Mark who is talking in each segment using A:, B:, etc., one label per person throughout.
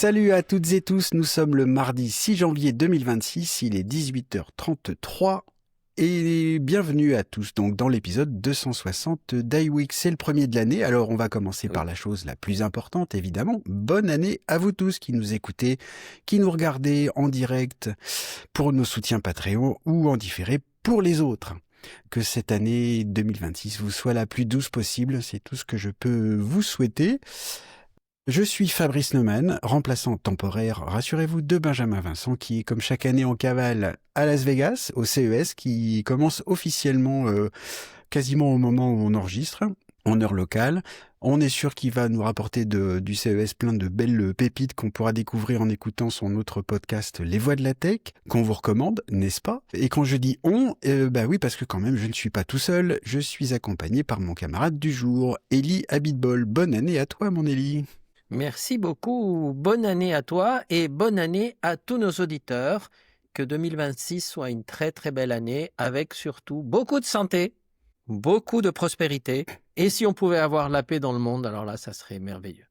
A: Salut à toutes et tous, nous sommes le mardi 6 janvier 2026, il est 18h33 et bienvenue à tous donc dans l'épisode 260 d'iWeek. C'est le premier de l'année, alors on va commencer par la chose la plus importante évidemment. Bonne année à vous tous qui nous écoutez, qui nous regardez en direct pour nos soutiens Patreon ou en différé pour les autres. Que cette année 2026 vous soit la plus douce possible, c'est tout ce que je peux vous souhaiter. Je suis Fabrice Neumann, remplaçant temporaire, rassurez-vous, de Benjamin Vincent, qui est comme chaque année en cavale à Las Vegas, au CES, qui commence officiellement quasiment au moment où on enregistre, en heure locale. On est sûr qu'il va nous rapporter du CES plein de belles pépites qu'on pourra découvrir en écoutant son autre podcast Les Voix de la Tech, qu'on vous recommande, n'est-ce pas? Et quand je dis on, bah oui, parce que quand même, je ne suis pas tout seul, je suis accompagné par mon camarade du jour, Élie Abitbol. Bonne année à toi, mon Élie.
B: Merci beaucoup. Bonne année à toi et bonne année à tous nos auditeurs. Que 2026 soit une très très belle année avec surtout beaucoup de santé, beaucoup de prospérité. Et si on pouvait avoir la paix dans le monde, alors là, ça serait merveilleux.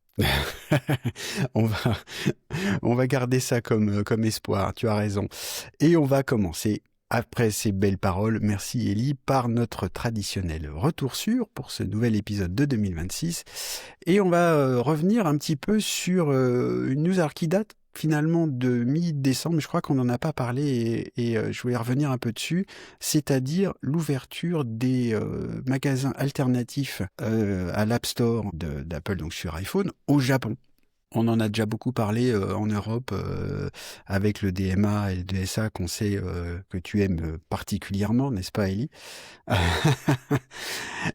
A: on va garder ça comme espoir, tu as raison. Et on va commencer, après ces belles paroles, merci Élie, par notre traditionnel retour sûr pour ce nouvel épisode de 2026. Et on va revenir un petit peu sur une news qui date finalement de mi-décembre, je crois qu'on n'en a pas parlé et je voulais revenir un peu dessus, c'est-à-dire l'ouverture des magasins alternatifs à l'App Store d'Apple, donc sur iPhone, au Japon. On en a déjà beaucoup parlé en Europe avec le DMA et le DSA qu'on sait que tu aimes particulièrement, n'est-ce pas Ellie?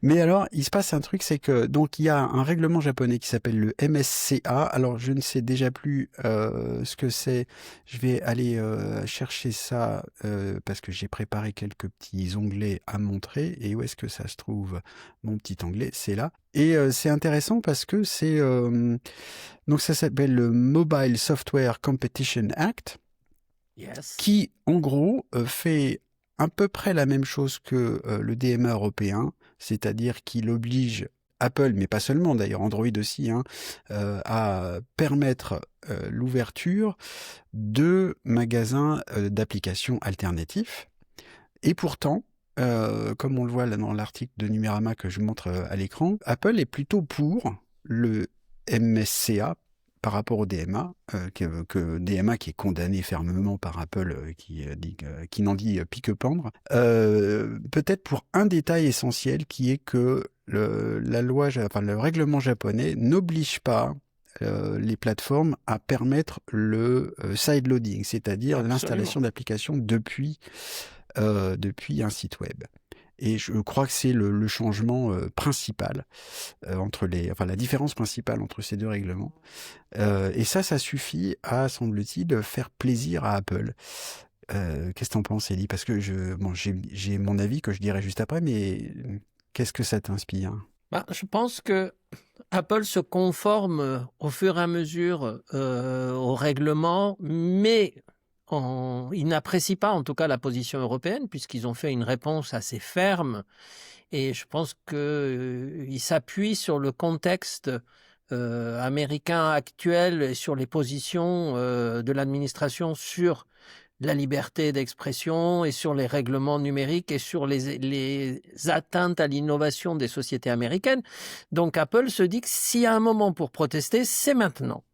A: Mais alors, il se passe un truc, c'est que donc il y a un règlement japonais qui s'appelle le MSCA. Alors, je ne sais déjà plus ce que c'est. Je vais aller chercher ça parce que j'ai préparé quelques petits onglets à montrer. Et où est-ce que ça se trouve? Mon petit onglet, c'est là. Et c'est intéressant parce que c'est... donc ça s'appelle le Mobile Software Competition Act, qui en gros fait à peu près la même chose que le DMA européen, c'est-à-dire qu'il oblige Apple, mais pas seulement d'ailleurs, Android aussi, à permettre l'ouverture de magasins d'applications alternatifs. Et pourtant, comme on le voit là dans l'article de Numérama que je montre à l'écran, Apple est plutôt pour le MSCA par rapport au DMA, que DMA qui est condamné fermement par Apple, qui n'en dit pique-pendre, peut-être pour un détail essentiel qui est que le règlement japonais n'oblige pas les plateformes à permettre le sideloading, c'est-à-dire l'installation d'applications depuis un site web. Et je crois que c'est le changement principal la différence principale entre ces deux règlements. Et ça suffit à, semble-t-il, faire plaisir à Apple. Qu'est-ce que t'en penses, Ellie? Parce que j'ai mon avis que je dirai juste après, mais qu'est-ce que ça t'inspire?
B: Je pense que Apple se conforme au fur et à mesure au règlement, mais ils n'apprécient pas en tout cas la position européenne puisqu'ils ont fait une réponse assez ferme et je pense qu'ils s'appuient sur le contexte américain actuel et sur les positions de l'administration sur la liberté d'expression et sur les règlements numériques et sur les atteintes à l'innovation des sociétés américaines. Donc Apple se dit que s'il y a un moment pour protester, c'est maintenant.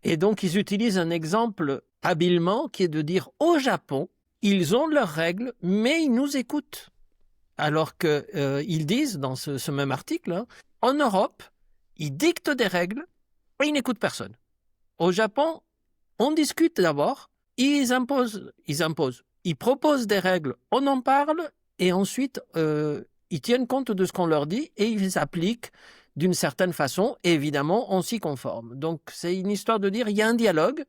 B: Et donc ils utilisent un exemple habilement qui est de dire au Japon, ils ont leurs règles, mais ils nous écoutent. Alors qu'ils disent dans ce même article, en Europe, ils dictent des règles et ils n'écoutent personne. Au Japon, on discute d'abord, ils imposent, ils proposent des règles, on en parle et ensuite ils tiennent compte de ce qu'on leur dit et ils appliquent d'une certaine façon et évidemment on s'y conforme. Donc c'est une histoire de dire il y a un dialogue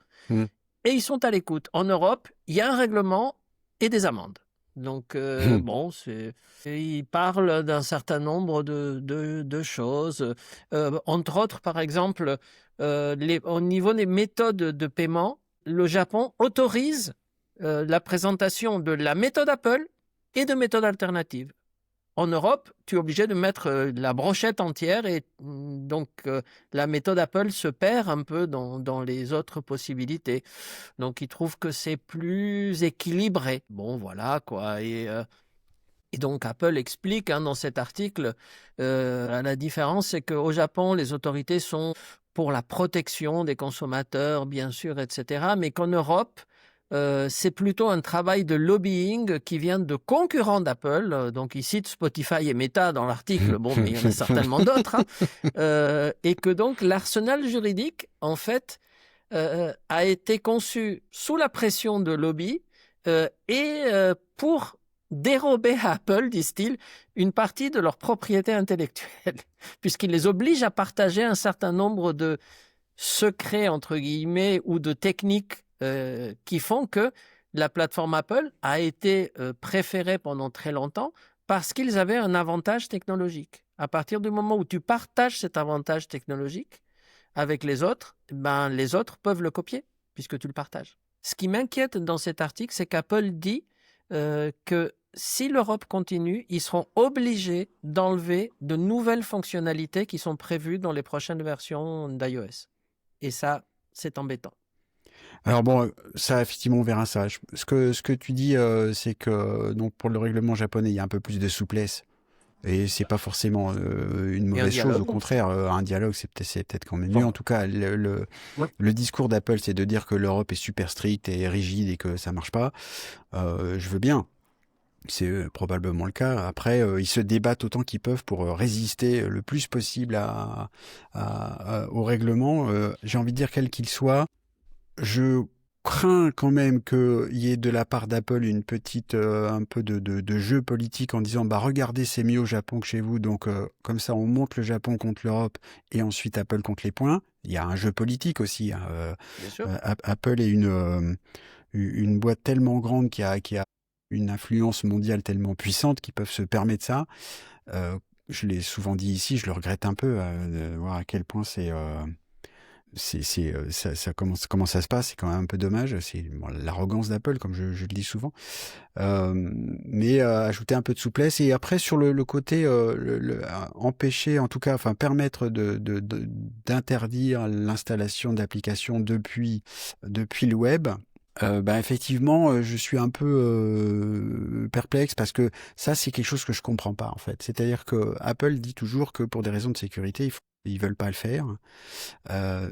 B: et ils sont à l'écoute. En Europe, il y a un règlement et des amendes. Donc ils parlent d'un certain nombre de choses. Entre autres, par exemple, au niveau des méthodes de paiement, le Japon autorise la présentation de la méthode Apple et de méthodes alternatives. En Europe, tu es obligé de mettre la brochette entière et donc la méthode Apple se perd un peu dans les autres possibilités. Donc, ils trouvent que c'est plus équilibré. Bon, voilà quoi. Et donc, Apple explique dans cet article, la différence, c'est qu'au Japon, les autorités sont pour la protection des consommateurs, bien sûr, etc. Mais qu'en Europe, c'est plutôt un travail de lobbying qui vient de concurrents d'Apple. Donc, il cite Spotify et Meta dans l'article. Bon, mais il y en a certainement d'autres. Et que donc, l'arsenal juridique, en fait, a été conçu sous la pression de lobby pour dérober à Apple, disent-ils, une partie de leur propriété intellectuelle, puisqu'ils les obligent à partager un certain nombre de secrets, entre guillemets, ou de techniques qui font que la plateforme Apple a été préférée pendant très longtemps parce qu'ils avaient un avantage technologique. À partir du moment où tu partages cet avantage technologique avec les autres peuvent le copier puisque tu le partages. Ce qui m'inquiète dans cet article, c'est qu'Apple dit que si l'Europe continue, ils seront obligés d'enlever de nouvelles fonctionnalités qui sont prévues dans les prochaines versions d'iOS. Et ça, c'est embêtant.
A: Alors bon, ça effectivement on verra ça. Ce que tu dis, c'est que donc pour le règlement japonais, il y a un peu plus de souplesse. Et c'est pas forcément une mauvaise chose, au contraire, un dialogue c'est peut-être quand même mieux. En tout cas, le discours d'Apple, c'est de dire que l'Europe est super stricte et rigide et que ça marche pas. Je veux bien. C'est probablement le cas. Après, ils se débattent autant qu'ils peuvent pour résister le plus possible au règlement. J'ai envie de dire quel qu'il soit. Je crains quand même qu'il y ait de la part d'Apple une petite un peu de jeu politique en disant regardez, c'est mieux au Japon que chez vous, donc comme ça on monte le Japon contre l'Europe et ensuite Apple contre les points. Il y a un jeu politique aussi.
B: Bien sûr.
A: Apple est une boîte tellement grande qui a une influence mondiale tellement puissante qu'ils peuvent se permettre ça. Je l'ai souvent dit ici, je le regrette un peu de voir à quel point comment ça se passe, c'est quand même un peu dommage. C'est l'arrogance d'Apple, comme je le dis souvent. Mais ajouter un peu de souplesse. Et après, sur le côté empêcher, en tout cas, enfin permettre d'interdire l'installation d'applications depuis le web. Effectivement, je suis un peu perplexe parce que ça, c'est quelque chose que je comprends pas en fait. C'est-à-dire que Apple dit toujours que pour des raisons de sécurité, ils veulent pas le faire,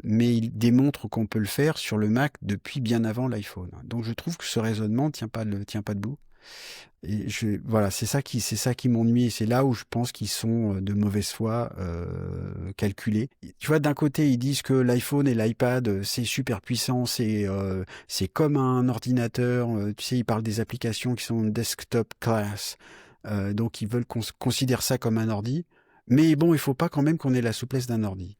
A: mais ils démontrent qu'on peut le faire sur le Mac depuis bien avant l'iPhone. Donc je trouve que ce raisonnement tient pas debout. Et voilà, c'est ça qui m'ennuie. C'est là où je pense qu'ils sont de mauvaise foi calculés. Tu vois, d'un côté ils disent que l'iPhone et l'iPad c'est super puissant, c'est comme un ordinateur. Tu sais, ils parlent des applications qui sont desktop class, donc ils veulent qu'on considère ça comme un ordi. Mais bon, il faut pas quand même qu'on ait la souplesse d'un ordi.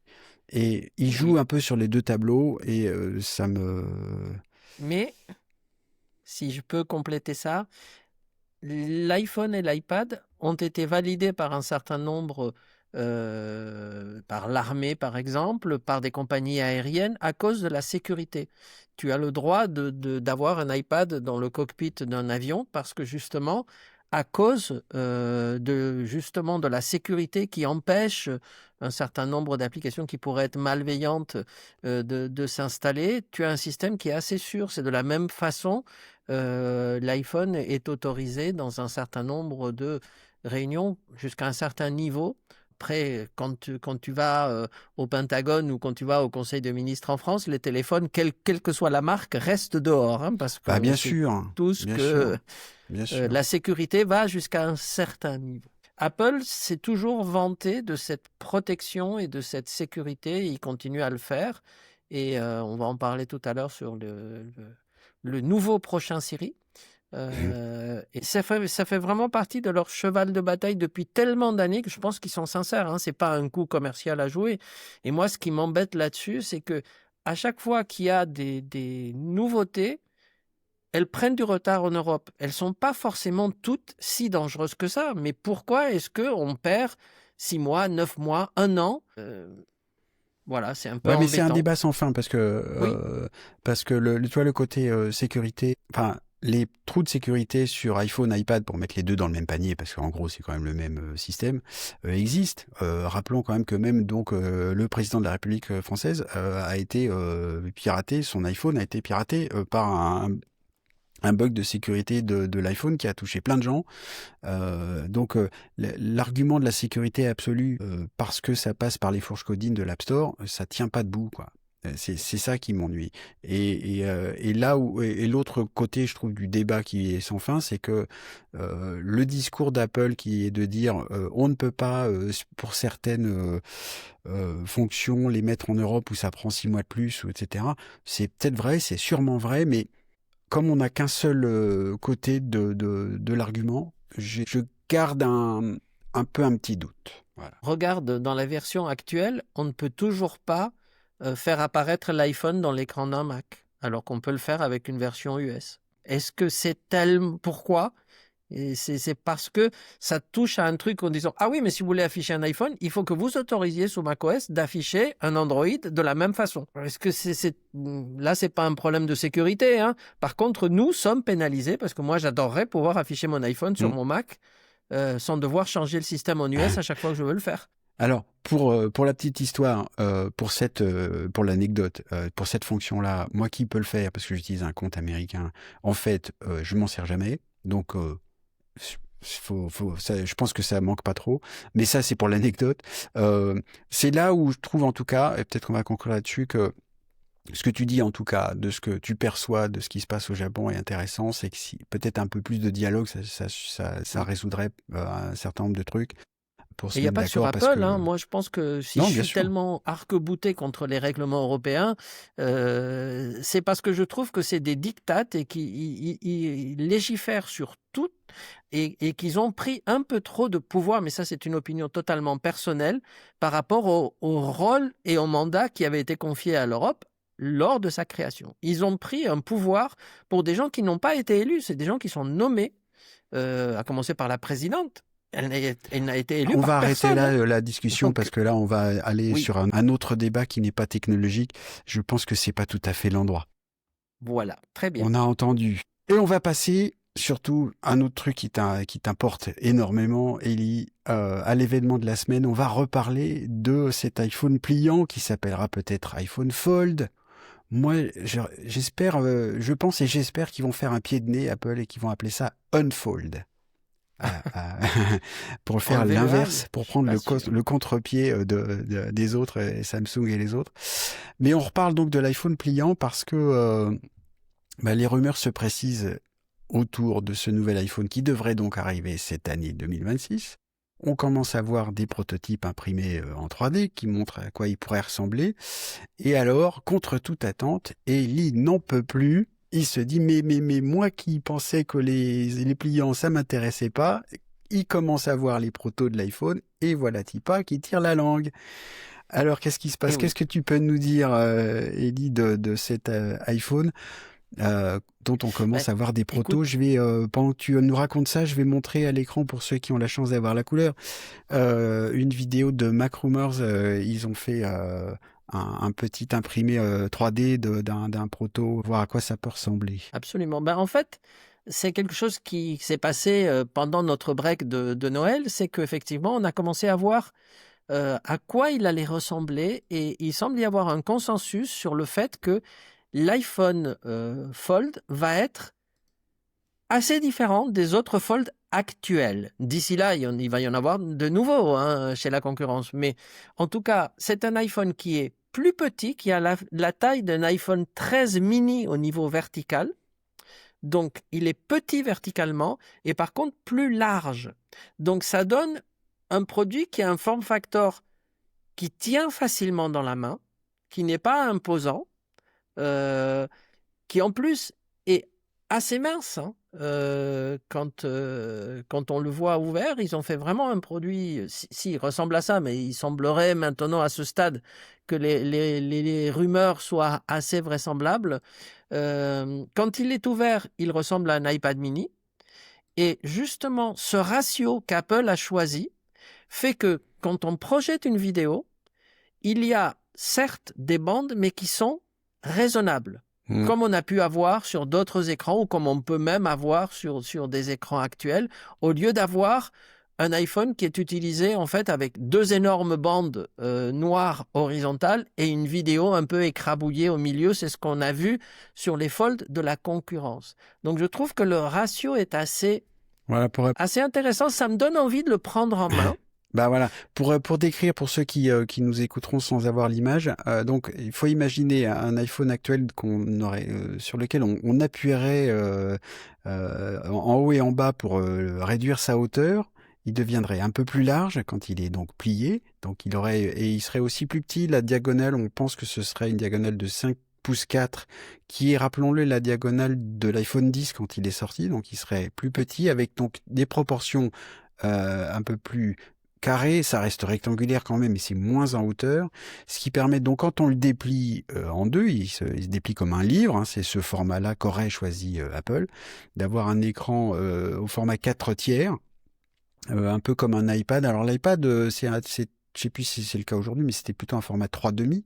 A: Et ils jouent un peu sur les deux tableaux et ça me.
B: Mais si je peux compléter ça. L'iPhone et l'iPad ont été validés par un certain nombre, par l'armée par exemple, par des compagnies aériennes, à cause de la sécurité. Tu as le droit d'avoir un iPad dans le cockpit d'un avion parce que justement, à cause de la sécurité qui empêche un certain nombre d'applications qui pourraient être malveillantes de s'installer, tu as un système qui est assez sûr. C'est de la même façon. L'iPhone est autorisé dans un certain nombre de réunions jusqu'à un certain niveau. Après, quand tu vas au Pentagone ou quand tu vas au Conseil des ministres en France, les téléphones, quelle que soit la marque, restent dehors. Parce que
A: bien sûr,
B: tous
A: bien
B: que
A: sûr.
B: la sécurité va jusqu'à un certain niveau. Apple s'est toujours vanté de cette protection et de cette sécurité. Il continue à le faire. Et on va en parler tout à l'heure sur le nouveau prochain Siri. Et ça fait vraiment partie de leur cheval de bataille depuis tellement d'années que je pense qu'ils sont sincères. C'est pas un coup commercial à jouer. Et moi, ce qui m'embête là-dessus, c'est que à chaque fois qu'il y a des nouveautés, elles prennent du retard en Europe. Elles sont pas forcément toutes si dangereuses que ça. Mais pourquoi est-ce qu'on perd 6 mois, 9 mois, 1 an Voilà, c'est un peu embêtant.
A: Mais c'est un débat sans fin parce que
B: Oui.
A: tu vois le côté sécurité. Enfin, les trous de sécurité sur iPhone, iPad, pour mettre les deux dans le même panier, parce qu'en gros c'est quand même le même système, existent. Rappelons quand même que même donc le président de la République française a été piraté, son iPhone a été piraté par un bug de sécurité de l'iPhone qui a touché plein de gens. Donc l'argument de la sécurité absolue, parce que ça passe par les fourches codines de l'App Store, ça tient pas debout, quoi. C'est ça qui m'ennuie. Et là où et l'autre côté, je trouve, du débat qui est sans fin, c'est que le discours d'Apple qui est de dire on ne peut pas pour certaines fonctions les mettre en Europe où ça prend 6 mois de plus, ou etc. C'est peut-être vrai, c'est sûrement vrai, mais comme on n'a qu'un seul côté de l'argument, je garde un peu un petit doute. Voilà.
B: Regarde, dans la version actuelle, on ne peut toujours pas faire apparaître l'iPhone dans l'écran d'un Mac, alors qu'on peut le faire avec une version US. Est-ce que c'est tellement... Pourquoi? Et c'est parce que ça touche à un truc en disant ah oui, mais si vous voulez afficher un iPhone, il faut que vous autorisiez sous macOS d'afficher un Android de la même façon. Est-ce que là, c'est pas un problème de sécurité, hein? Par contre, nous sommes pénalisés parce que moi, j'adorerais pouvoir afficher mon iPhone sur mon Mac sans devoir changer le système en US à chaque fois que je veux le faire.
A: Alors, pour la petite histoire, pour l'anecdote, pour cette fonction-là, moi qui peux le faire parce que j'utilise un compte américain, en fait, je m'en sers jamais. Donc, je pense que ça manque pas trop. Mais ça, c'est pour l'anecdote. C'est là où je trouve, en tout cas, et peut-être qu'on va conclure là-dessus, que ce que tu dis, en tout cas, de ce que tu perçois de ce qui se passe au Japon est intéressant. C'est que si peut-être un peu plus de dialogue, ça résoudrait un certain nombre de trucs.
B: Et il n'y a pas que sur Apple, hein. Moi je pense que si je suis tellement arc-bouté contre les règlements européens, c'est parce que je trouve que c'est des dictates et qu'ils légifèrent sur tout et qu'ils ont pris un peu trop de pouvoir, mais ça c'est une opinion totalement personnelle, par rapport au rôle et au mandat qui avait été confié à l'Europe lors de sa création. Ils ont pris un pouvoir pour des gens qui n'ont pas été élus, c'est des gens qui sont nommés, à commencer par la présidente. Elle n'a été élue
A: on
B: par
A: va
B: personne.
A: arrêter là la discussion. Donc, parce que là, on va aller sur un autre débat qui n'est pas technologique. Je pense que c'est pas tout à fait l'endroit.
B: Voilà, très bien.
A: On a entendu. Et on va passer surtout un autre truc qui t'importe énormément, Ellie, à l'événement de la semaine. On va reparler de cet iPhone pliant qui s'appellera peut-être iPhone Fold. Moi, j'espère, je pense et j'espère qu'ils vont faire un pied de nez, Apple, et qu'ils vont appeler ça Unfold. Pour faire l'inverse, pour prendre le contre-pied des autres, Samsung et les autres. Mais on reparle donc de l'iPhone pliant parce que les rumeurs se précisent autour de ce nouvel iPhone qui devrait donc arriver cette année 2026. On commence à voir des prototypes imprimés en 3D qui montrent à quoi il pourrait ressembler. Et alors, contre toute attente, Eli n'en peut plus. Il se dit, mais moi qui pensais que les pliants, ça m'intéressait pas, il commence à voir les protos de l'iPhone, et voilà Tipa qui tire la langue. Alors, qu'est-ce qui se passe? Qu'est-ce que tu peux nous dire, Ellie, de cet iPhone dont on commence à voir des protos? Je vais, pendant que tu nous racontes ça, je vais montrer à l'écran, pour ceux qui ont la chance d'avoir la couleur, une vidéo de MacRumors. Ils ont fait... un petit imprimé 3D d'un proto, voir à quoi ça peut ressembler.
B: Absolument. En fait, c'est quelque chose qui s'est passé pendant notre break de Noël, c'est qu'effectivement, on a commencé à voir à quoi il allait ressembler, et il semble y avoir un consensus sur le fait que l'iPhone Fold va être assez différent des autres Fold actuels. D'ici là, il va y en avoir de nouveaux chez la concurrence. Mais en tout cas, c'est un iPhone qui est plus petit, qui a la taille d'un iPhone 13 mini au niveau vertical. Donc, il est petit verticalement et par contre plus large. Donc, ça donne un produit qui a un form factor qui tient facilement dans la main, qui n'est pas imposant, qui en plus est assez mince. Quand on le voit ouvert, ils ont fait vraiment un produit, il ressemble à ça, mais il semblerait maintenant à ce stade que les rumeurs soient assez vraisemblables. Quand il est ouvert, il ressemble à un iPad mini. Et justement, ce ratio qu'Apple a choisi fait que quand on projette une vidéo, il y a certes des bandes, mais qui sont raisonnables.
A: Mm.
B: comme on a pu avoir sur d'autres écrans ou comme on peut même avoir sur des écrans actuels, au lieu d'avoir un iPhone qui est utilisé en fait avec deux énormes bandes noires horizontales et une vidéo un peu écrabouillée au milieu. C'est ce qu'on a vu sur les Fold de la concurrence. Donc je trouve que le ratio est
A: Voilà,
B: assez intéressant. Ça me donne envie de le prendre en main.
A: bah voilà, pour décrire pour ceux qui nous écouteront sans avoir l'image, donc il faut imaginer un iPhone actuel qu'on aurait sur lequel on appuierait en haut et en bas pour réduire sa hauteur. Il deviendrait un peu plus large quand il est donc plié, donc il serait aussi plus petit. La diagonale, on pense que ce serait une diagonale de 5 pouces 4, qui est, rappelons-le, la diagonale de l'iPhone 10 quand il est sorti, donc il serait plus petit avec donc des proportions un peu plus carré, ça reste rectangulaire quand même, mais c'est moins en hauteur, ce qui permet donc quand on le déplie en deux, il se déplie comme un livre, hein, c'est ce format-là qu'aurait choisi Apple, d'avoir un écran au format 4 tiers, un peu comme un iPad. Alors l'iPad, je sais plus si c'est le cas aujourd'hui, mais c'était plutôt un format 3,5.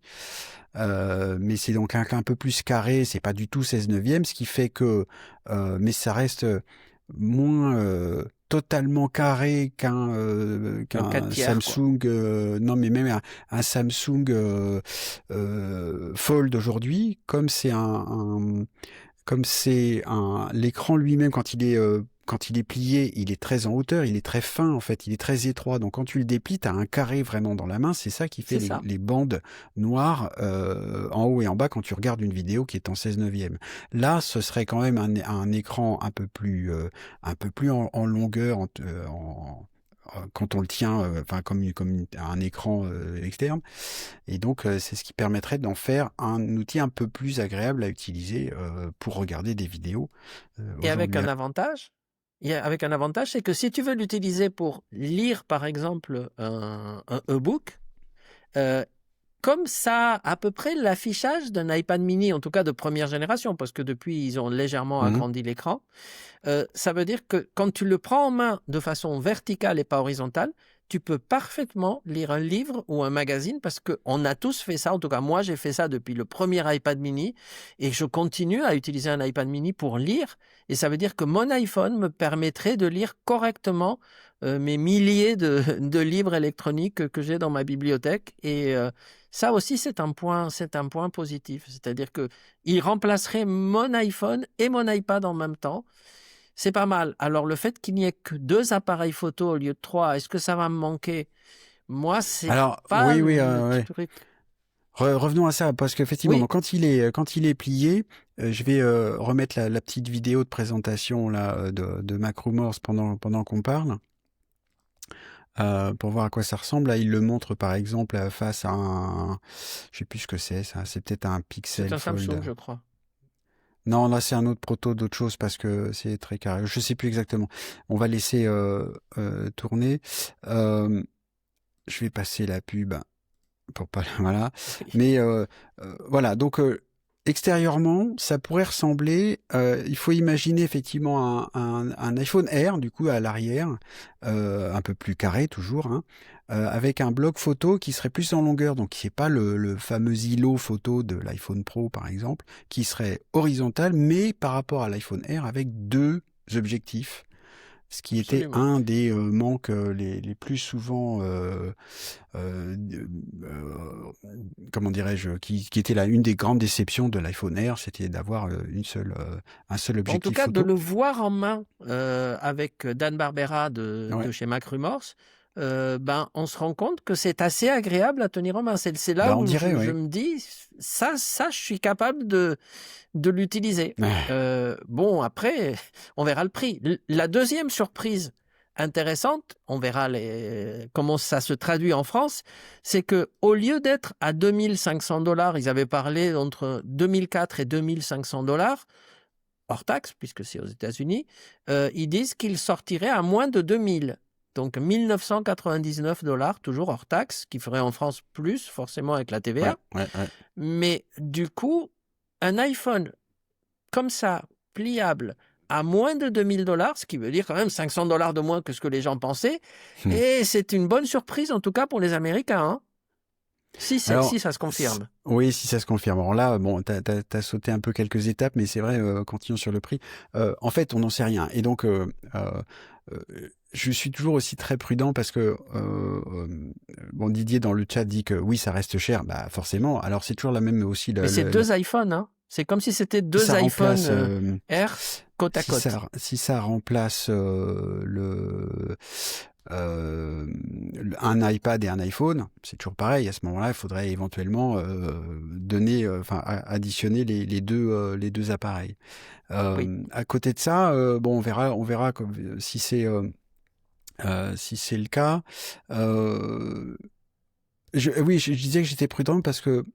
A: Mais c'est donc un peu plus carré, c'est pas du tout 16/9, ce qui fait que, mais ça reste moins totalement carré
B: Un 4
A: qu'un
B: tiers, quoi.
A: Samsung, non mais même un Samsung Fold aujourd'hui, comme c'est l'écran lui-même quand il est plié, il est très en hauteur, il est très fin en fait, il est très étroit. Donc quand tu le déplies, tu as un carré vraiment dans la main. C'est ça qui fait
B: C'est ça.
A: les bandes noires en haut et en bas quand tu regardes une vidéo qui est en 16/9. Là, ce serait quand même un écran un peu plus en longueur, quand on le tient, enfin comme un écran externe. Et donc, c'est ce qui permettrait d'en faire un outil un peu plus agréable à utiliser pour regarder des vidéos
B: Et avec
A: aujourd'hui.
B: un avantage, avec un avantage, c'est que si tu veux l'utiliser pour lire, par exemple, un e-book, euh, comme ça a à peu près l'affichage d'un iPad mini, en tout cas de première génération, parce que depuis, ils ont légèrement
A: Mhm.
B: agrandi l'écran, ça veut dire que quand tu le prends en main de façon verticale et pas horizontale, tu peux parfaitement lire un livre ou un magazine parce qu'on a tous fait ça. En tout cas, moi, j'ai fait ça depuis le premier iPad mini et je continue à utiliser un iPad mini pour lire. Et ça veut dire que mon iPhone me permettrait de lire correctement mes milliers de livres électroniques que j'ai dans ma bibliothèque. Et ça aussi, c'est un point positif. C'est-à-dire qu'il remplacerait mon iPhone et mon iPad en même temps. C'est pas mal. Alors, le fait qu'il n'y ait que 2 appareils photo au lieu de 3, est-ce que ça va me manquer? Moi, c'est
A: Alors,
B: pas
A: oui, oui,
B: le
A: ouais.
B: truc.
A: Revenons à ça, parce qu'effectivement,
B: Oui,
A: donc, quand il est plié, je vais remettre la petite vidéo de présentation là, de MacRumors pendant qu'on parle. Pour voir à quoi ça ressemble. Là, il le montre par exemple face à je sais plus ce que c'est, ça. C'est peut-être un
B: c'est
A: Pixel
B: un Samsung,
A: Fold.
B: je crois.
A: Non, là, c'est un autre proto d'autre chose parce que c'est très carré. Je sais plus exactement. On va laisser tourner. Euh, je vais passer la pub pour pas, voilà.
B: Oui.
A: Mais voilà, donc extérieurement, ça pourrait ressembler. Il faut imaginer effectivement un iPhone Air du coup à l'arrière, un peu plus carré toujours, hein, avec un bloc photo qui serait plus en longueur, donc qui n'est pas le fameux îlot photo de l'iPhone Pro par exemple, qui serait horizontal, mais par rapport à l'iPhone Air avec deux objectifs. Ce qui était
B: Absolument.
A: un des manques les plus souvent euh, comment dirais-je, qui était là une des grandes déceptions de l'iPhone Air, c'était d'avoir un seul
B: En tout
A: objectif
B: cas, de
A: photo.
B: le voir en main avec Dan Barbera
A: Ouais,
B: de chez MacRumors, ben, on se rend compte que c'est assez agréable à tenir en main. C'est là
A: bah on
B: où
A: dirait,
B: je
A: oui.
B: me dis, ça, je suis capable de l'utiliser.
A: Ah,
B: Bon, après, on verra le prix. La deuxième surprise intéressante, on verra comment ça se traduit en France, c'est que au lieu d'être à 2 500 $, ils avaient parlé entre 2004 et 2 500 $, hors taxe, puisque c'est aux États-Unis, ils disent qu'il sortirait à moins de 2000. Donc 1 999 $, toujours hors taxe, qui ferait en France plus, forcément avec la
A: ouais,
B: TVA.
A: ouais, ouais.
B: Mais du coup, un iPhone comme ça, pliable, à moins de 2000 $, ce qui veut dire quand même 500 $ de moins que ce que les gens pensaient,
A: Hmm.
B: et c'est une bonne surprise, en tout cas pour les Américains, hein. Si,
A: Alors,
B: si ça se confirme.
A: oui, si ça se confirme. Alors là, bon, t'as sauté un peu quelques étapes, mais c'est vrai, continuons sur le prix. En fait, on n'en sait rien. Et donc, je suis toujours aussi très prudent parce que, bon, Didier dans le chat dit que oui, ça reste cher. Bah, forcément. Alors, c'est toujours la même aussi.
B: Mais c'est deux iPhones, hein. C'est comme si c'était
A: Si
B: deux
A: ça remplace,
B: iPhones R côte à côte.
A: si ça remplace un iPad et un iPhone, c'est toujours pareil. À ce moment-là, il faudrait éventuellement additionner les deux appareils.
B: Oui.
A: À côté de ça, bon, on verra si c'est le cas. Oui, je disais que j'étais prudent parce que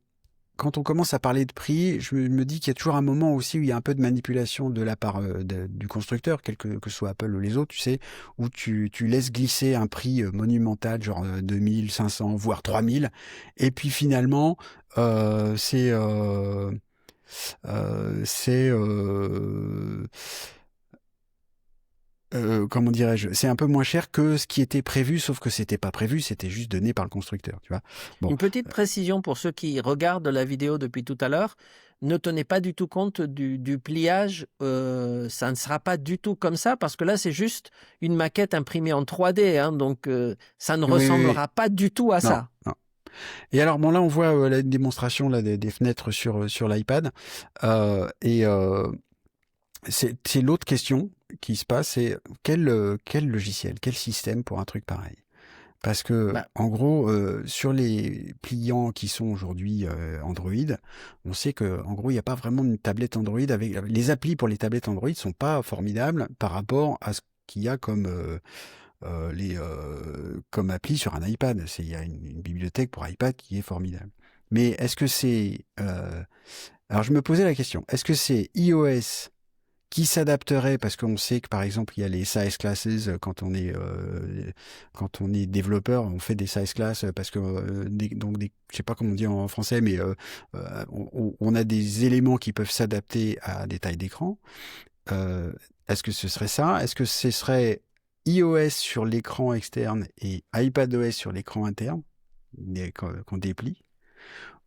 A: quand on commence à parler de prix, je me dis qu'il y a toujours un moment aussi où il y a un peu de manipulation de la part du constructeur, que ce soit Apple ou les autres, tu sais, où tu laisses glisser un prix monumental, genre 2500, voire 3000, et puis finalement, c'est... c'est comment dirais-je, c'est un peu moins cher que ce qui était prévu, sauf que c'était pas prévu, c'était juste donné par le constructeur, tu vois. Bon,
B: Une petite précision pour ceux qui regardent la vidéo depuis tout à l'heure, ne tenez pas du tout compte du pliage, ça ne sera pas du tout comme ça, parce que là c'est juste une maquette imprimée en 3D, hein, donc ça ne
A: oui, oui, oui.
B: ressemblera pas du tout à
A: Non,
B: ça.
A: non. Et alors, bon, là, on voit la démonstration là, des fenêtres sur l'iPad. C'est l'autre question qui se passe, c'est quel logiciel, quel système pour un truc pareil? Parce que,
B: Bah,
A: en gros, sur les pliants qui sont aujourd'hui Android, on sait que, en gros, il n'y a pas vraiment une tablette Android avec les applis pour les tablettes Android sont pas formidables par rapport à ce qu'il y a comme comme appli sur un iPad. Il y a une bibliothèque pour iPad qui est formidable. Mais est-ce que c'est alors je me posais la question, est-ce que c'est iOS qui s'adapterait parce qu'on sait que par exemple il y a les size classes quand on est développeur, on fait des size classes parce que je sais pas comment on dit en français, mais on a des éléments qui peuvent s'adapter à des tailles d'écran. Euh, Est-ce que ce serait ça? Est-ce que ce serait iOS sur l'écran externe et iPadOS sur l'écran interne qu'on déplie?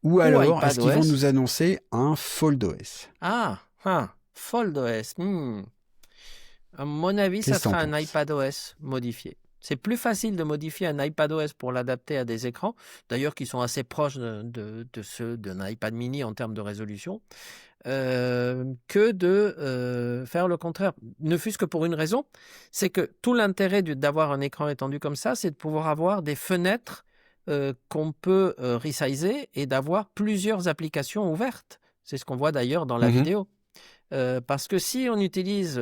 A: Ou
B: ou
A: alors est-ce qu'ils vont
B: iPadOS.
A: nous annoncer un FoldOS?
B: FoldOS. À mon avis, ça
A: Qu'est-ce que t'en
B: sera un
A: penses?
B: iPadOS modifié. C'est plus facile de modifier un iPadOS pour l'adapter à des écrans, d'ailleurs qui sont assez proches de ceux d'un iPad mini en termes de résolution, que de faire le contraire. Ne fût-ce que pour une raison, c'est que tout l'intérêt d'avoir un écran étendu comme ça, c'est de pouvoir avoir des fenêtres qu'on peut resizer et d'avoir plusieurs applications ouvertes. C'est ce qu'on voit d'ailleurs dans la
A: Mhm.
B: vidéo. Parce que si on utilise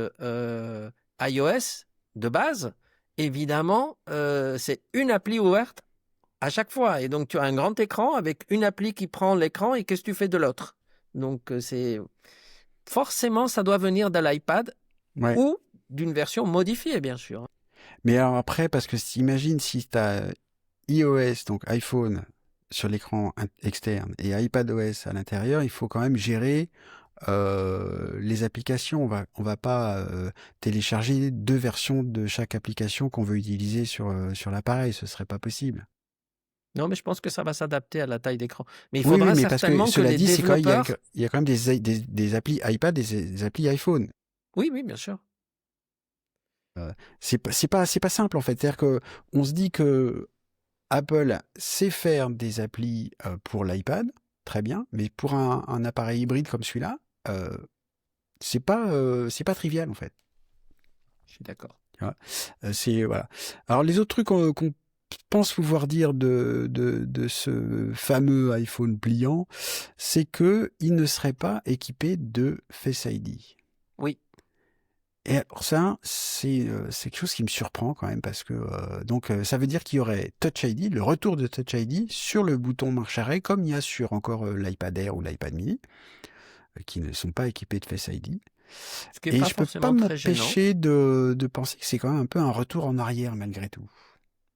B: iOS de base, évidemment, c'est une appli ouverte à chaque fois. Et donc, tu as un grand écran avec une appli qui prend l'écran et qu'est-ce que tu fais de l'autre? Donc, c'est forcément, ça doit venir de l'iPad
A: Ouais.
B: ou d'une version modifiée, bien sûr.
A: Mais alors après, parce que imagine si tu as iOS, donc iPhone, sur l'écran externe et iPadOS à l'intérieur, il faut quand même gérer les applications. On va pas télécharger deux versions de chaque application qu'on veut utiliser sur l'appareil. Ce serait pas possible.
B: Non, mais je pense que ça va s'adapter à la taille d'écran. Mais il
A: Oui, oui,
B: faudra
A: mais parce que
B: certainement que
A: cela
B: les
A: dit, c'est quand
B: développeurs...
A: il y a quand même des applis iPad et des applis iPhone.
B: Oui, oui, bien sûr.
A: C'est pas simple en fait. C'est-à-dire que on se dit que Apple sait faire des applis pour l'iPad, très bien, mais pour un appareil hybride comme celui-là, euh, c'est pas trivial en fait.
B: Je suis d'accord.
A: Tu vois. C'est voilà. Alors les autres trucs qu'on pense pouvoir dire de ce fameux iPhone pliant, c'est que il ne serait pas équipé de Face ID.
B: Oui.
A: Et alors ça, c'est quelque chose qui me surprend quand même parce que ça veut dire qu'il y aurait Touch ID, le retour de Touch ID sur le bouton marche arrêt comme il y a sur encore l'iPad Air ou l'iPad mini qui ne sont pas équipés de Face ID.
B: Ce qui n'est
A: Et
B: pas
A: je peux pas
B: forcément très gênant.
A: m'empêcher de penser que c'est quand même un peu un retour en arrière malgré tout.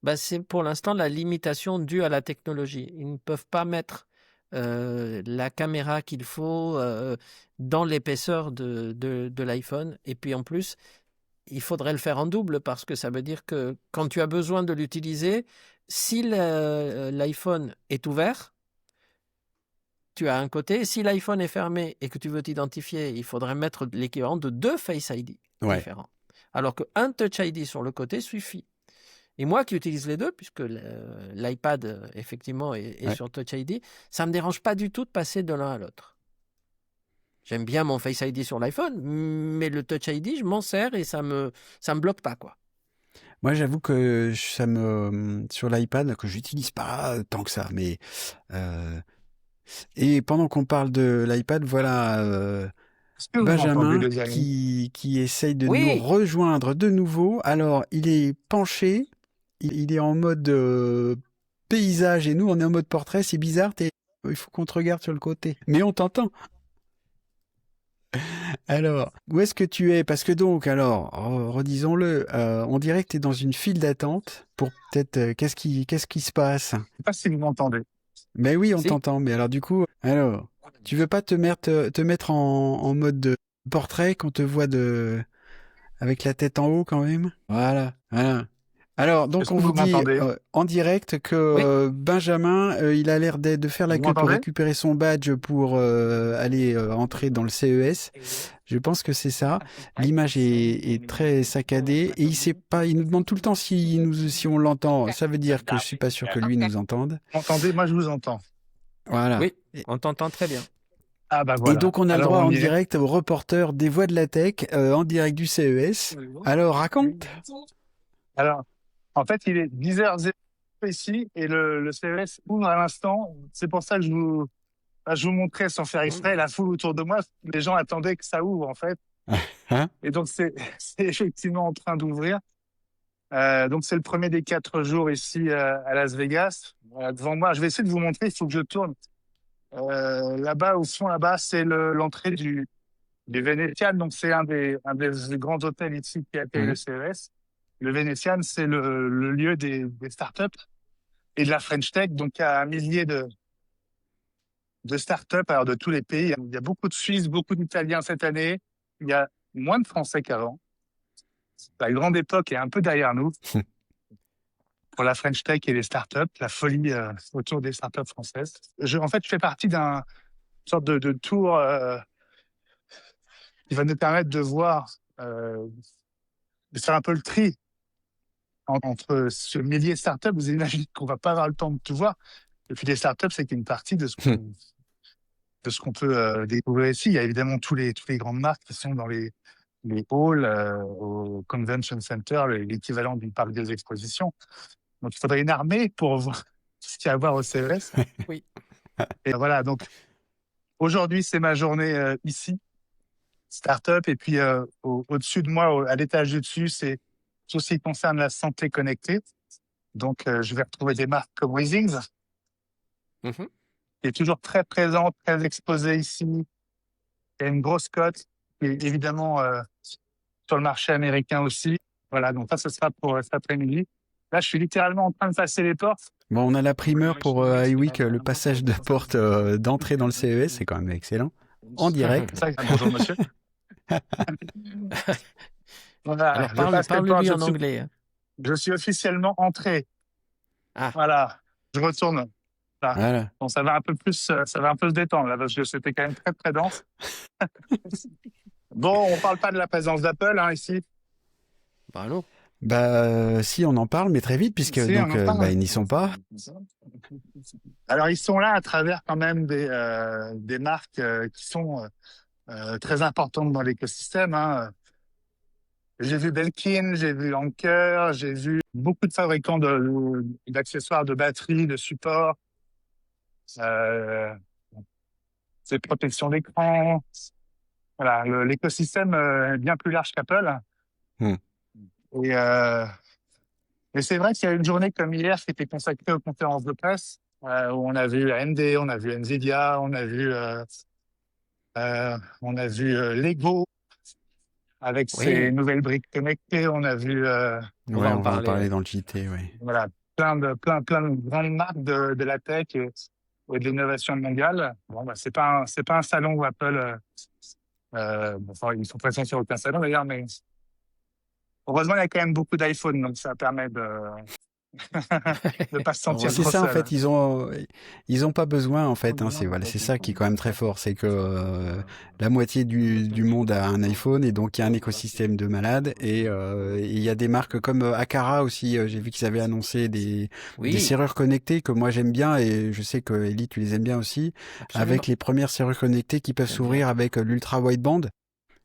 B: Bah, c'est pour l'instant la limitation due à la technologie. Ils ne peuvent pas mettre la caméra qu'il faut dans l'épaisseur de l'iPhone. Et puis en plus, il faudrait le faire en double parce que ça veut dire que quand tu as besoin de l'utiliser, si l'iPhone est ouvert, tu as un côté. Si l'iPhone est fermé et que tu veux t'identifier, il faudrait mettre l'équivalent de 2 Face ID
A: Ouais.
B: différents. Alors qu'un Touch ID sur le côté suffit. Et moi qui utilise les deux, puisque l'iPad, effectivement, est
A: Ouais.
B: sur Touch ID, ça ne me dérange pas du tout de passer de l'un à l'autre. J'aime bien mon Face ID sur l'iPhone, mais le Touch ID, je m'en sers et ça me bloque pas, quoi.
A: Moi, j'avoue que ça me sur l'iPad que j'utilise pas tant que ça, mais et pendant qu'on parle de l'iPad, voilà
C: Est-ce que vous m'entendez,
A: Benjamin
C: les amis?
A: qui essaye de nous
B: Oui,
A: rejoindre de nouveau. Alors, il est penché, il est en mode paysage et nous, on est en mode portrait. C'est bizarre, il faut qu'on te regarde sur le côté. Mais on t'entend. Alors, où est-ce que tu es? Parce que donc, alors, redisons-le, on dirait que tu es dans une file d'attente pour peut-être, qu'est-ce qui se passe?
C: Je sais pas si vous m'entendez.
A: Mais oui, on
B: si.
A: t'entend. Mais alors, du coup, alors, tu veux pas te mettre en mode de portrait qu'on te voit avec la tête en haut quand même? Voilà, voilà. Alors, donc
C: Est-ce que
A: on vous
C: vous
A: dit
C: m'entendez?
A: en direct que
B: Oui.
A: Benjamin, il a l'air de faire la
C: Vous
A: queue pour
C: m'entendez?
A: récupérer son badge pour aller entrer dans le CES. Je pense que c'est ça. L'image est très saccadée et il sait pas. Il nous demande tout le temps si on l'entend. Ça veut dire que je suis pas sûr que lui nous entende.
C: Vous m'entendez? Moi, je vous entends.
A: Voilà.
B: Oui,
A: Et,
B: on t'entend très bien.
C: Ah bah
A: et
C: voilà.
A: donc on a le
C: Alors
A: droit
C: on
A: en
C: y est.
A: direct au reporter des Voix de la Tech en direct du CES. Alors raconte.
C: Alors, en fait, il est 10h00 ici et le CES ouvre à l'instant. C'est pour ça que je vous montrais sans faire exprès la foule autour de moi. Les gens attendaient que ça ouvre, en fait.
A: Hein?
C: Et donc, c'est effectivement en train d'ouvrir. Donc, c'est le premier des 4 jours ici à Las Vegas. Voilà, devant moi, je vais essayer de vous montrer. Il faut que je tourne. Là-bas, au fond, là-bas, c'est l'entrée du Venetian. Donc, c'est un des grands hôtels ici qui accueille le CES. Le Venetian, c'est le lieu des startups et de la French Tech. Donc, il y a un millier de startups, alors de tous les pays. Il y a beaucoup de Suisses, beaucoup d'Italiens cette année. Il y a moins de Français qu'avant. La grande époque est un peu derrière nous pour la French Tech et les startups, la folie autour des startups françaises. En fait, je fais partie d'une sorte de tour qui va nous permettre de voir, de faire un peu le tri entre ce millier de startups. Vous imaginez qu'on va pas avoir le temps de tout voir. Et puis les startups, c'est qu'une partie de ce qu'on peut découvrir ici. Il y a évidemment tous les grandes marques qui sont dans les halls, au Convention Center, l'équivalent du parc des expositions. Donc il faudrait une armée pour voir ce qu'il y a à voir au CES.
B: Oui.
C: Et voilà, donc aujourd'hui, c'est ma journée ici, startup. Et puis au-dessus de moi, à l'étage du dessus, c'est tout ce qui concerne la santé connectée. Donc je vais retrouver des marques comme Weezings,
B: Mhm.
C: qui est toujours très présente, très exposée ici. Il y a une grosse cote, et évidemment sur le marché américain aussi. Voilà, donc ça, ce sera pour cet après-midi. Là, je suis littéralement en train de passer les portes.
A: Bon, on a la primeur pour iWeek, le passage de porte d'entrée dans le CES, c'est quand même excellent. En direct.
C: Bonjour, monsieur. Voilà,
B: Alors
C: je passe les portes,
B: parle-lui en anglais. Hein.
C: je suis officiellement entré.
B: Ah.
C: Voilà, je retourne. Là.
A: Voilà.
C: Bon, ça va un peu se détendre là, parce que c'était quand même très très dense. Bon, on parle pas de la présence d'Apple ici.
B: Bah non.
A: Si on en parle, mais très vite, puisque
C: Si,
A: donc
C: on en parle.
A: ils n'y sont pas.
C: Alors ils sont là à travers quand même des marques qui sont très importantes dans l'écosystème. Hein. J'ai vu Belkin, j'ai vu Anker, j'ai vu beaucoup de fabricants d'accessoires de batterie, de support, des protections d'écran. Voilà, l'écosystème est bien plus large qu'Apple. Et c'est vrai qu'il y a une journée comme hier qui était consacrée aux conférences de presse, où on a vu AMD, on a vu Nvidia, on a vu Lego avec ses nouvelles briques connectées, on a vu
A: on va en parler dans le JT, oui.
C: Voilà, plein de grandes marques de la tech et de l'innovation mondiale. Bon, bah, c'est pas un salon où Apple enfin, ils sont présents sur aucun salon d'ailleurs, mais heureusement il y a quand même beaucoup d'iPhone, donc ça permet Ne pas se sentir
A: C'est
C: trop
A: ça en
C: seul.
A: fait, ils ont pas besoin en fait. Hein, c'est ça qui est quand même très fort, c'est que la moitié du monde a un iPhone et donc il y a un écosystème de malades et il y a des marques comme Akara aussi. J'ai vu qu'ils avaient annoncé des
B: Oui,
A: serrures connectées que moi j'aime bien et je sais que Ellie tu les aimes bien aussi,
B: absolument.
A: avec les premières serrures connectées qui peuvent
B: J'aime
A: s'ouvrir
B: bien.
A: avec l'ultra wideband.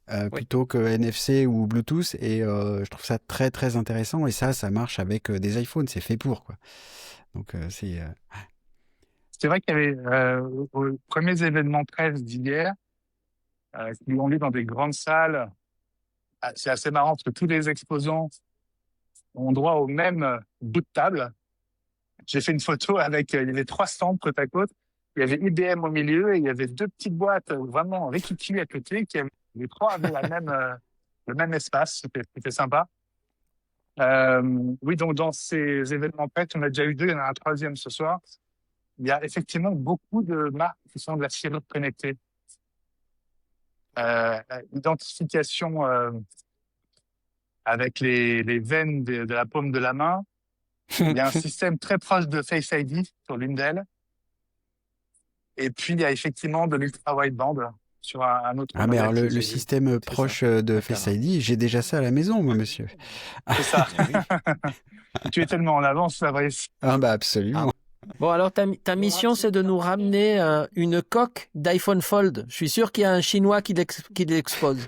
B: Oui.
A: Plutôt que NFC ou Bluetooth et je trouve ça très très intéressant et ça marche avec des iPhones, c'est fait pour quoi. Donc c'est
C: C'est vrai qu'il y avait aux premiers événements presse d'hier, qui ont lieu dans des grandes salles. C'est assez marrant parce que tous les exposants ont droit au même bout de table. J'ai fait une photo avec, il y avait 3 stands côte à côte. Il y avait IBM au milieu et il y avait 2 petites boîtes vraiment récupérées à côté les 3 avaient le même espace. C'était sympa. Oui, donc dans ces événements presse, on a déjà eu 2, il y en a un troisième ce soir. Il y a effectivement beaucoup de marques qui sont de la serrure connectée. Identification avec les veines de la paume de la main. Il y a un système très proche de Face ID sur l'une d'elles. Et puis, il y a effectivement de l'ultra-wideband sur un autre
A: ah mais alors
C: modèle que
A: le
C: j'ai vu.
A: système
B: C'est ça.
A: proche de
B: Akara.
A: Face ID, j'ai déjà ça à la maison moi monsieur.
C: C'est ça.
B: Eh oui.
C: Tu es tellement en avance, Fabrice.
A: Ah bah absolument.
B: Bon, alors ta mission, c'est de nous ramener une coque d'iPhone Fold. Je suis sûr qu'il y a un Chinois qui l'expose.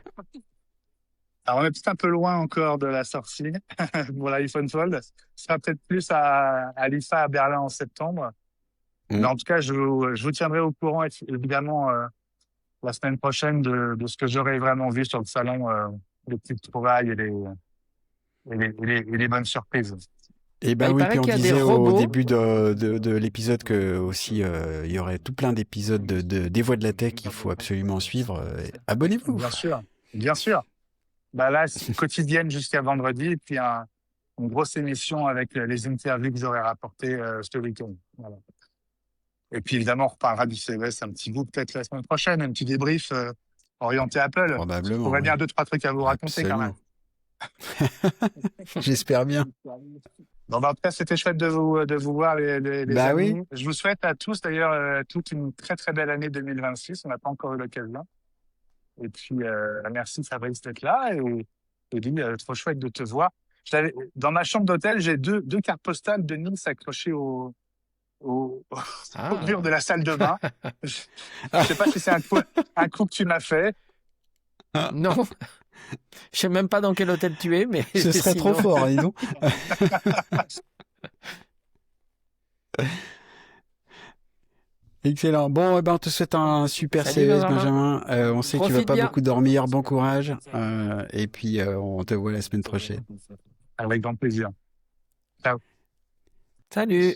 C: Alors, on est peut-être un peu loin encore de la sortie pour l'iPhone Fold. Ce sera peut-être plus à l'IFA à Berlin en septembre. Mais en tout cas, je vous tiendrai au courant, évidemment, la semaine prochaine de ce que j'aurai vraiment vu sur le salon, les petites trouvailles et les bonnes surprises.
A: Et
B: Bah,
A: ben
B: il
A: oui,
B: paraît
A: puis on
B: qu'il y a des
A: disait au
B: robots.
A: début de l'épisode que aussi il y aurait tout plein d'épisodes des voix de la tech qu'il faut absolument suivre. Abonnez-vous.
C: Bien sûr, bien sûr. Bah là, c'est quotidienne jusqu'à vendredi, et puis une grosse émission avec les interviews que j'aurai rapportées ce week-end. Voilà. Et puis évidemment, on reparlera du CES un petit bout peut-être la semaine prochaine, un petit débrief orienté Apple.
A: Probablement,
C: J'aurais bien
A: oui.
C: 2-3 trucs à vous raconter quand même.
A: Absolument. J'espère bien.
C: Bon, bah, en tout cas, c'était chouette de vous voir, les
A: Bah
C: amis.
A: oui.
C: Je vous souhaite à tous, d'ailleurs, toute une très, très belle année 2026. On n'a pas encore eu l'occasion. Et puis, merci Fabrice d'être là. Et Lily, trop chouette de te voir. Dans ma chambre d'hôtel, j'ai deux cartes postales de Nice accrochées au mur de la salle de bain. Je ne sais pas si c'est un coup que tu m'as fait.
B: Non, je sais même pas dans quel hôtel tu es, mais
A: Ce serait trop
B: sinon-
A: fort, dis donc. Excellent. Bon, eh ben, on te souhaite un super
B: Salut,
A: CES,
B: Benjamin.
A: Benjamin. On sait que tu vas
B: Profite
A: pas
B: bien.
A: beaucoup dormir. Bon courage. Et puis, on te voit la semaine prochaine.
C: Avec grand plaisir. Ciao.
B: Salut.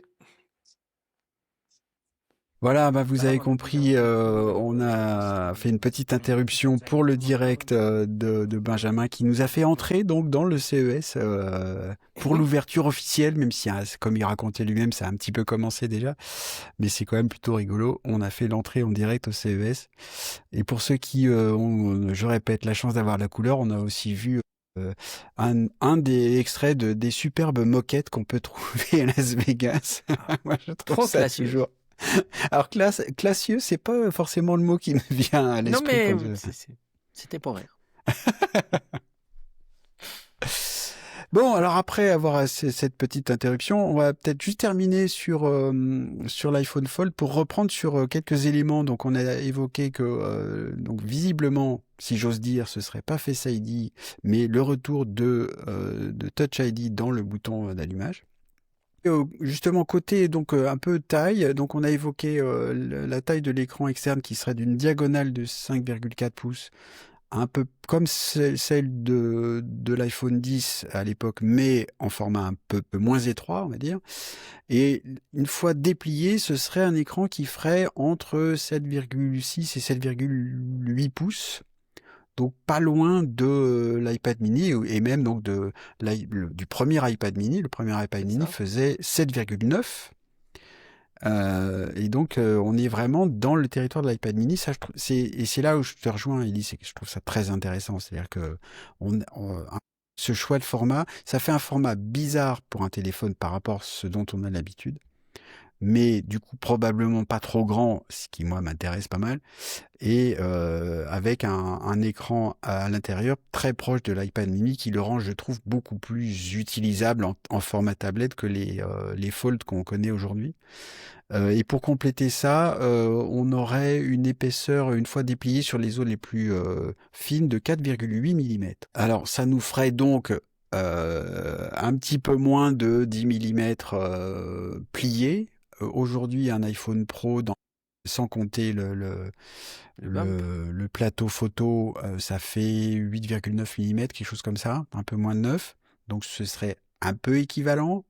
A: Voilà, bah vous avez compris, on a fait une petite interruption pour le direct de Benjamin qui nous a fait entrer donc dans le CES pour
B: Oui.
A: l'ouverture officielle, même si comme il racontait lui-même, ça a un petit peu commencé déjà, mais c'est quand même plutôt rigolo. On a fait l'entrée en direct au CES. Et pour ceux qui ont, je répète, la chance d'avoir la couleur, on a aussi vu un des extraits des superbes moquettes qu'on peut trouver à Las Vegas. Moi, je trouve
B: Trop
A: ça
B: classieux.
A: toujours. Alors, classieux, c'est pas forcément le mot qui me vient à
B: Non,
A: l'esprit.
B: mais
A: quand
B: c'était pour rire.
A: Bon, alors après avoir cette petite interruption, on va peut-être juste terminer sur l'iPhone Fold pour reprendre sur quelques éléments. Donc, on a évoqué que donc visiblement, si j'ose dire, ce serait pas Face ID, mais le retour de Touch ID dans le bouton d'allumage. Justement, côté donc un peu taille, donc on a évoqué la taille de l'écran externe qui serait d'une diagonale de 5,4 pouces, un peu comme celle de l'iPhone 10 à l'époque, mais en format un peu moins étroit, on va dire. Et une fois déplié, ce serait un écran qui ferait entre 7,6 et 7,8 pouces. Donc pas loin de l'iPad mini et même donc du premier iPad mini. Le premier iPad
B: C'est
A: mini
B: ça.
A: faisait 7,9. Et donc on est vraiment dans le territoire de l'iPad mini. Ça, et c'est là où je te rejoins, Ellie, c'est que je trouve ça très intéressant. C'est-à-dire que ce choix de format. Ça fait un format bizarre pour un téléphone par rapport à ce dont on a l'habitude, mais du coup probablement pas trop grand, ce qui moi m'intéresse pas mal, et avec un écran à l'intérieur très proche de l'iPad mini qui le rend, je trouve, beaucoup plus utilisable en format tablette que les Fold qu'on connaît aujourd'hui. Et pour compléter ça, on aurait une épaisseur, une fois dépliée sur les zones les plus fines, de 4,8 mm. Alors ça nous ferait donc un petit peu moins de 10 mm pliés. Aujourd'hui, un iPhone Pro, sans compter le plateau photo, ça fait 8,9 mm, quelque chose comme ça, un peu moins de 9. Donc ce serait un peu équivalent.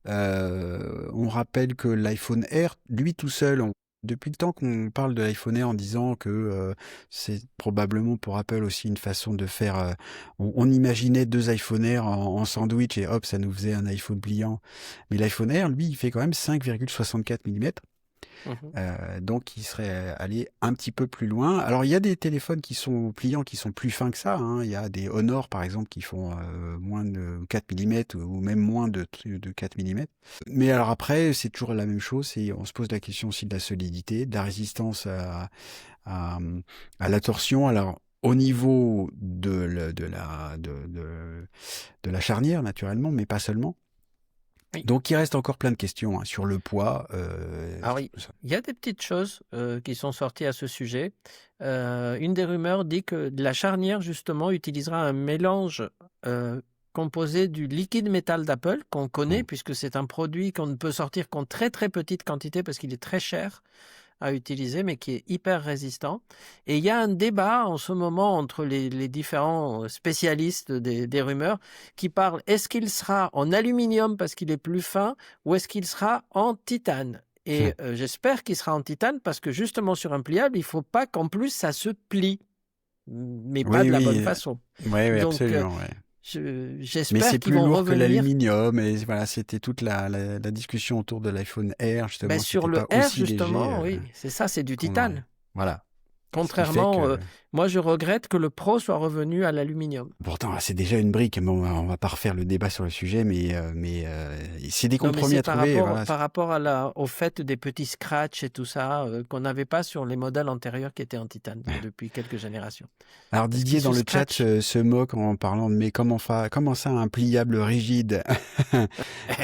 A: On rappelle que l'iPhone Air, lui tout seul, depuis le temps qu'on parle de l'iPhone Air en disant que c'est probablement pour Apple aussi une façon de faire... on imaginait 2 iPhone Air en sandwich et hop, ça nous faisait un iPhone pliant. Mais l'iPhone Air, lui, il fait quand même 5,64 mm. Donc il serait allé un petit peu plus loin. Alors il y a des téléphones qui sont pliants, qui sont plus fins que ça, hein. Il y a des Honor par exemple qui font moins de 4 mm ou même moins de 4 mm. Mais alors après, c'est toujours la même chose, on se pose la question aussi de la solidité, de la résistance à la torsion. Alors au niveau de la charnière naturellement, mais pas seulement.
B: Oui.
A: Donc il reste encore plein de questions hein, sur le poids.
B: Alors, il y a des petites choses qui sont sorties à ce sujet. Une des rumeurs dit que la charnière, justement, utilisera un mélange composé du liquide métal d'Apple, qu'on connaît, puisque c'est un produit qu'on ne peut sortir qu'en très très petite quantité, parce qu'il est très cher à utiliser, mais qui est hyper résistant. Et il y a un débat en ce moment entre les différents spécialistes des rumeurs qui parlent, est-ce qu'il sera en aluminium parce qu'il est plus fin ou est-ce qu'il sera en titane? Et j'espère qu'il sera en titane parce que justement sur un pliable, il ne faut pas qu'en plus ça se plie, mais pas de la bonne façon.
A: Oui,
B: Donc,
A: absolument.
B: j'espère
A: mais c'est
B: qu'ils
A: plus
B: vont
A: lourd
B: revenir.
A: que l'aluminium, et voilà, c'était toute la discussion autour de l'iPhone Air, justement.
B: Sur le
A: pas
B: Air,
A: aussi
B: justement,
A: léger,
B: oui, c'est ça, c'est du titane.
A: Voilà.
B: Contrairement, moi je regrette que le Pro soit revenu à l'aluminium.
A: Pourtant, c'est déjà une brique. Bon, on va pas refaire le débat sur le sujet, mais c'est des compromis à trouver.
B: Par rapport au fait des petits scratchs et tout ça, qu'on n'avait pas sur les modèles antérieurs qui étaient en titane depuis quelques générations.
A: Alors Didier dans le chat se moque en parlant de mais comment ça un pliable rigide?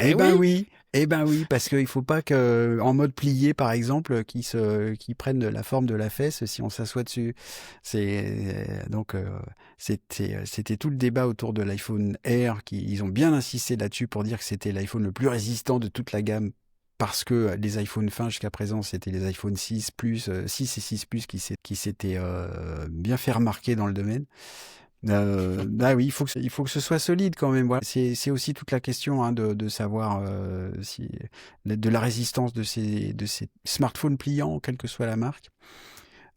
A: Eh ben oui. Eh ben oui, parce qu'il faut pas que, en mode plié par exemple, qui prenne la forme de la fesse si on s'assoit dessus. C'était tout le débat autour de l'iPhone Air, ils ont bien insisté là-dessus pour dire que c'était l'iPhone le plus résistant de toute la gamme. Parce que les iPhones fins jusqu'à présent, c'était les iPhone 6 Plus, 6 et 6 Plus qui s'étaient bien fait remarquer dans le domaine. Bah oui, il faut que ce soit solide quand même. Voilà. C'est aussi toute la question hein, de savoir de la résistance de ces smartphones pliants, quelle que soit la marque.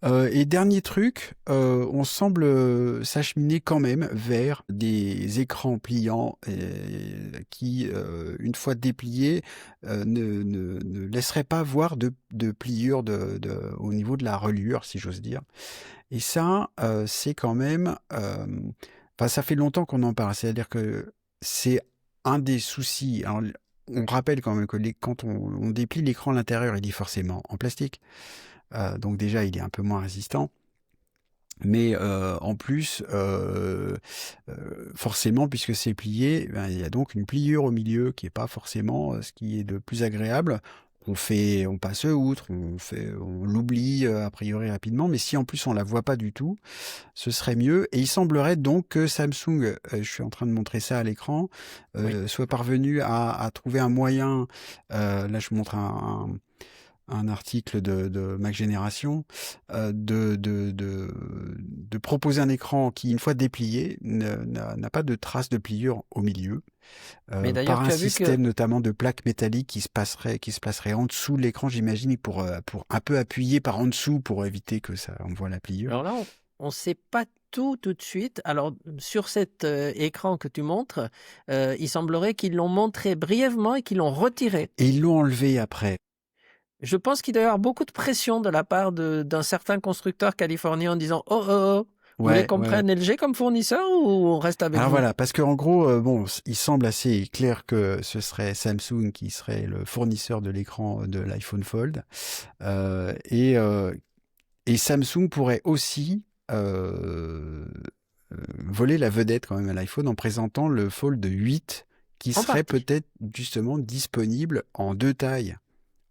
A: Et dernier truc, on semble s'acheminer quand même vers des écrans pliants qui, une fois dépliés, ne laisseraient pas voir de pliure au niveau de la reliure, si j'ose dire. Et ça, c'est quand même... ça fait longtemps qu'on en parle. C'est-à-dire que c'est un des soucis. Alors, on rappelle quand même que quand on déplie l'écran à l'intérieur, il est forcément en plastique. Donc déjà, il est un peu moins résistant. Mais en plus, forcément, puisque c'est plié, il y a donc une pliure au milieu qui n'est pas forcément ce qui est de plus agréable. On passe outre, on l'oublie a priori rapidement, mais si en plus on la voit pas du tout, ce serait mieux. Et il semblerait donc que Samsung, je suis en train de montrer ça à l'écran, soit parvenu à trouver un moyen. Là, je montre un article de Mac Génération, de proposer un écran qui, une fois déplié, n'a pas de trace de pliure au milieu.
B: Mais
A: par un système notamment de plaques métalliques qui se placerait en dessous de l'écran, j'imagine, pour un peu appuyer par en dessous pour éviter que ça envoie la pliure.
B: Alors là, on ne sait pas tout de suite. Alors, sur cet écran que tu montres, il semblerait qu'ils l'ont montré brièvement et qu'ils l'ont retiré.
A: Et ils l'ont enlevé après.
B: Je pense qu'il doit y avoir beaucoup de pression de la part d'un certain constructeur californien en disant « Oh, oh, oh, Vous voulez
A: Ouais,
B: qu'on
A: ouais.
B: prenne LG comme fournisseur ou on reste avec
A: Alors
B: vous?
A: voilà, parce qu'en gros, bon, il semble assez clair que ce serait Samsung qui serait le fournisseur de l'écran de l'iPhone Fold. Euh, et, euh, et Samsung pourrait aussi voler la vedette quand même à l'iPhone en présentant le Fold 8 qui
B: En
A: serait
B: partie.
A: peut-être justement disponible en deux tailles.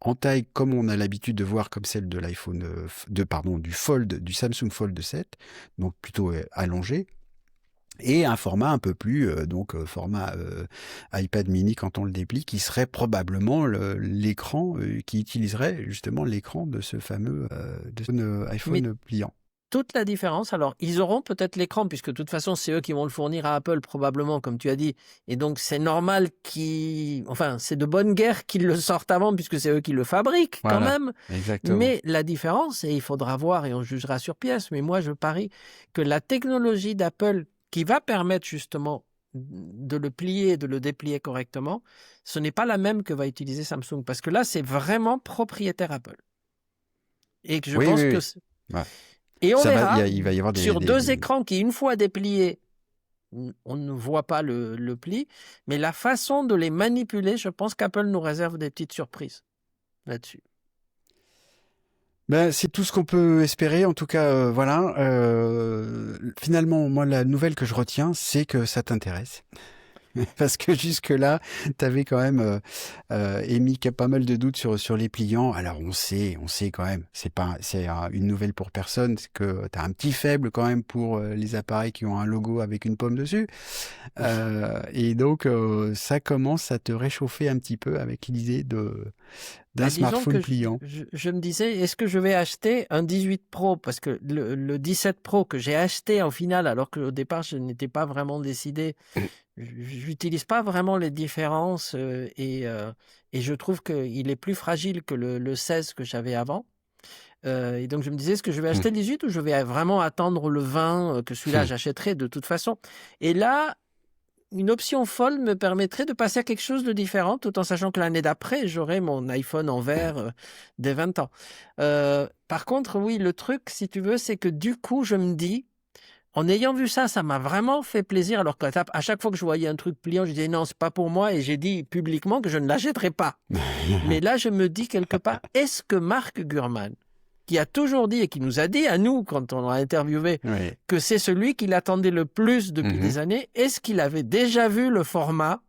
A: En taille comme on a l'habitude de voir comme celle de l'iPhone, du Fold, du Samsung Fold 7, donc plutôt allongé, et un format un peu plus, format iPad mini quand on le déplie, qui serait probablement l'écran, qui utiliserait justement l'écran de ce fameux
B: Mais
A: iPhone pliant.
B: toute la différence, alors ils auront peut-être l'écran, puisque de toute façon c'est eux qui vont le fournir à Apple probablement, comme tu as dit, et donc c'est normal c'est de bonne guerre qu'ils le sortent avant, puisque c'est eux qui le fabriquent quand
A: Voilà,
B: même.
A: exactement.
B: Mais la différence, et il faudra voir et on jugera sur pièce, mais moi je parie que la technologie d'Apple qui va permettre justement de le plier, de le déplier correctement, ce n'est pas la même que va utiliser Samsung, parce que là c'est vraiment propriétaire Apple. Et que je
A: Oui,
B: pense
A: oui,
B: que...
A: oui. Ouais.
B: Et on
A: Ça va,
B: verra
A: il va y avoir
B: sur deux écrans qui, une fois dépliés, on ne voit pas le pli, mais la façon de les manipuler, je pense qu'Apple nous réserve des petites surprises là-dessus.
A: Ben, c'est tout ce qu'on peut espérer. En tout cas, voilà. Finalement, moi, la nouvelle que je retiens, c'est que ça t'intéresse. Parce que jusque-là, tu avais quand même émis pas mal de doutes sur les pliants. Alors on sait quand même, c'est une nouvelle pour personne, c'est que tu as un petit faible quand même pour les appareils qui ont un logo avec une pomme dessus. Et donc ça commence à te réchauffer un petit peu avec l'idée d'un
B: Disons
A: smartphone
B: que
A: pliant.
B: je me disais, est-ce que je vais acheter un 18 Pro? Parce que le 17 Pro que j'ai acheté en finale, alors qu'au départ je n'étais pas vraiment décidé, j'utilise pas vraiment les différences et je trouve qu'il est plus fragile que le 16 que j'avais avant. Et donc je me disais, est-ce que je vais acheter le 18 ou je vais vraiment attendre le 20 que celui-là j'achèterai de toute façon? Et là, une option Fold me permettrait de passer à quelque chose de différent, tout en sachant que l'année d'après, j'aurai mon iPhone en verre dès 20 ans. Par contre, oui, le truc, si tu veux, c'est que du coup, je me dis, en ayant vu ça, ça m'a vraiment fait plaisir, alors qu'à chaque fois que je voyais un truc pliant, je disais non, c'est pas pour moi, et j'ai dit publiquement que je ne l'achèterais pas. Mais là, je me dis quelque part, est-ce que Mark Gurman, qui a toujours dit et qui nous a dit à nous, quand on l'a interviewé,
A: Oui.
B: que c'est celui qu'il attendait le plus depuis des années, est-ce qu'il avait déjà vu le format,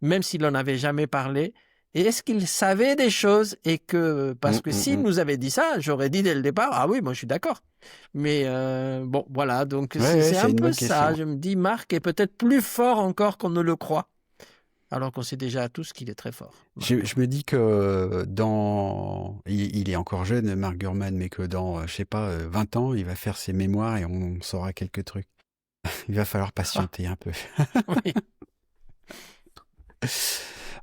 B: même s'il n'en avait jamais parlé, et est-ce qu'il savait des choses et que, parce que s'il nous avait dit ça, j'aurais dit dès le départ, ah oui, moi je suis d'accord. Mais bon, voilà, donc c'est un
A: une
B: peu
A: bonne
B: ça.
A: question.
B: Je me dis, Marc est peut-être plus fort encore qu'on ne le croit, alors qu'on sait déjà tous qu'il est très fort.
A: Je me dis que il est encore jeune, Mark Gurman, mais que dans, je sais pas, 20 ans, il va faire ses mémoires et on saura quelques trucs. Il va falloir patienter un peu.
B: Oui.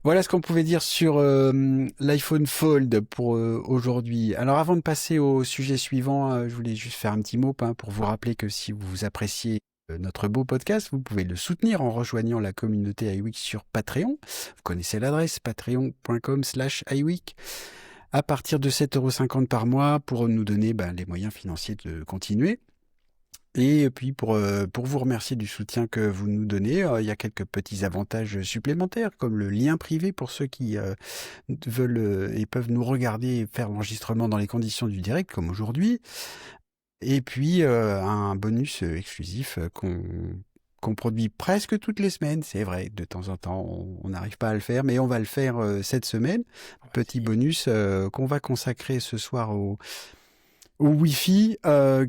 A: Voilà ce qu'on pouvait dire sur l'iPhone Fold pour aujourd'hui. Alors avant de passer au sujet suivant, je voulais juste faire un petit mot pour vous rappeler que si vous appréciez notre beau podcast, vous pouvez le soutenir en rejoignant la communauté iWeek sur Patreon. Vous connaissez l'adresse patreon.com/iWeek. À partir de 7,50 € par mois pour nous donner les moyens financiers de continuer. Et puis pour vous remercier du soutien que vous nous donnez, il y a quelques petits avantages supplémentaires, comme le lien privé pour ceux qui veulent et peuvent nous regarder et faire l'enregistrement dans les conditions du direct, comme aujourd'hui. Et puis un bonus exclusif qu'on produit presque toutes les semaines. C'est vrai, de temps en temps, on n'arrive pas à le faire, mais on va le faire cette semaine. Petit bonus qu'on va consacrer ce soir au Wi-Fi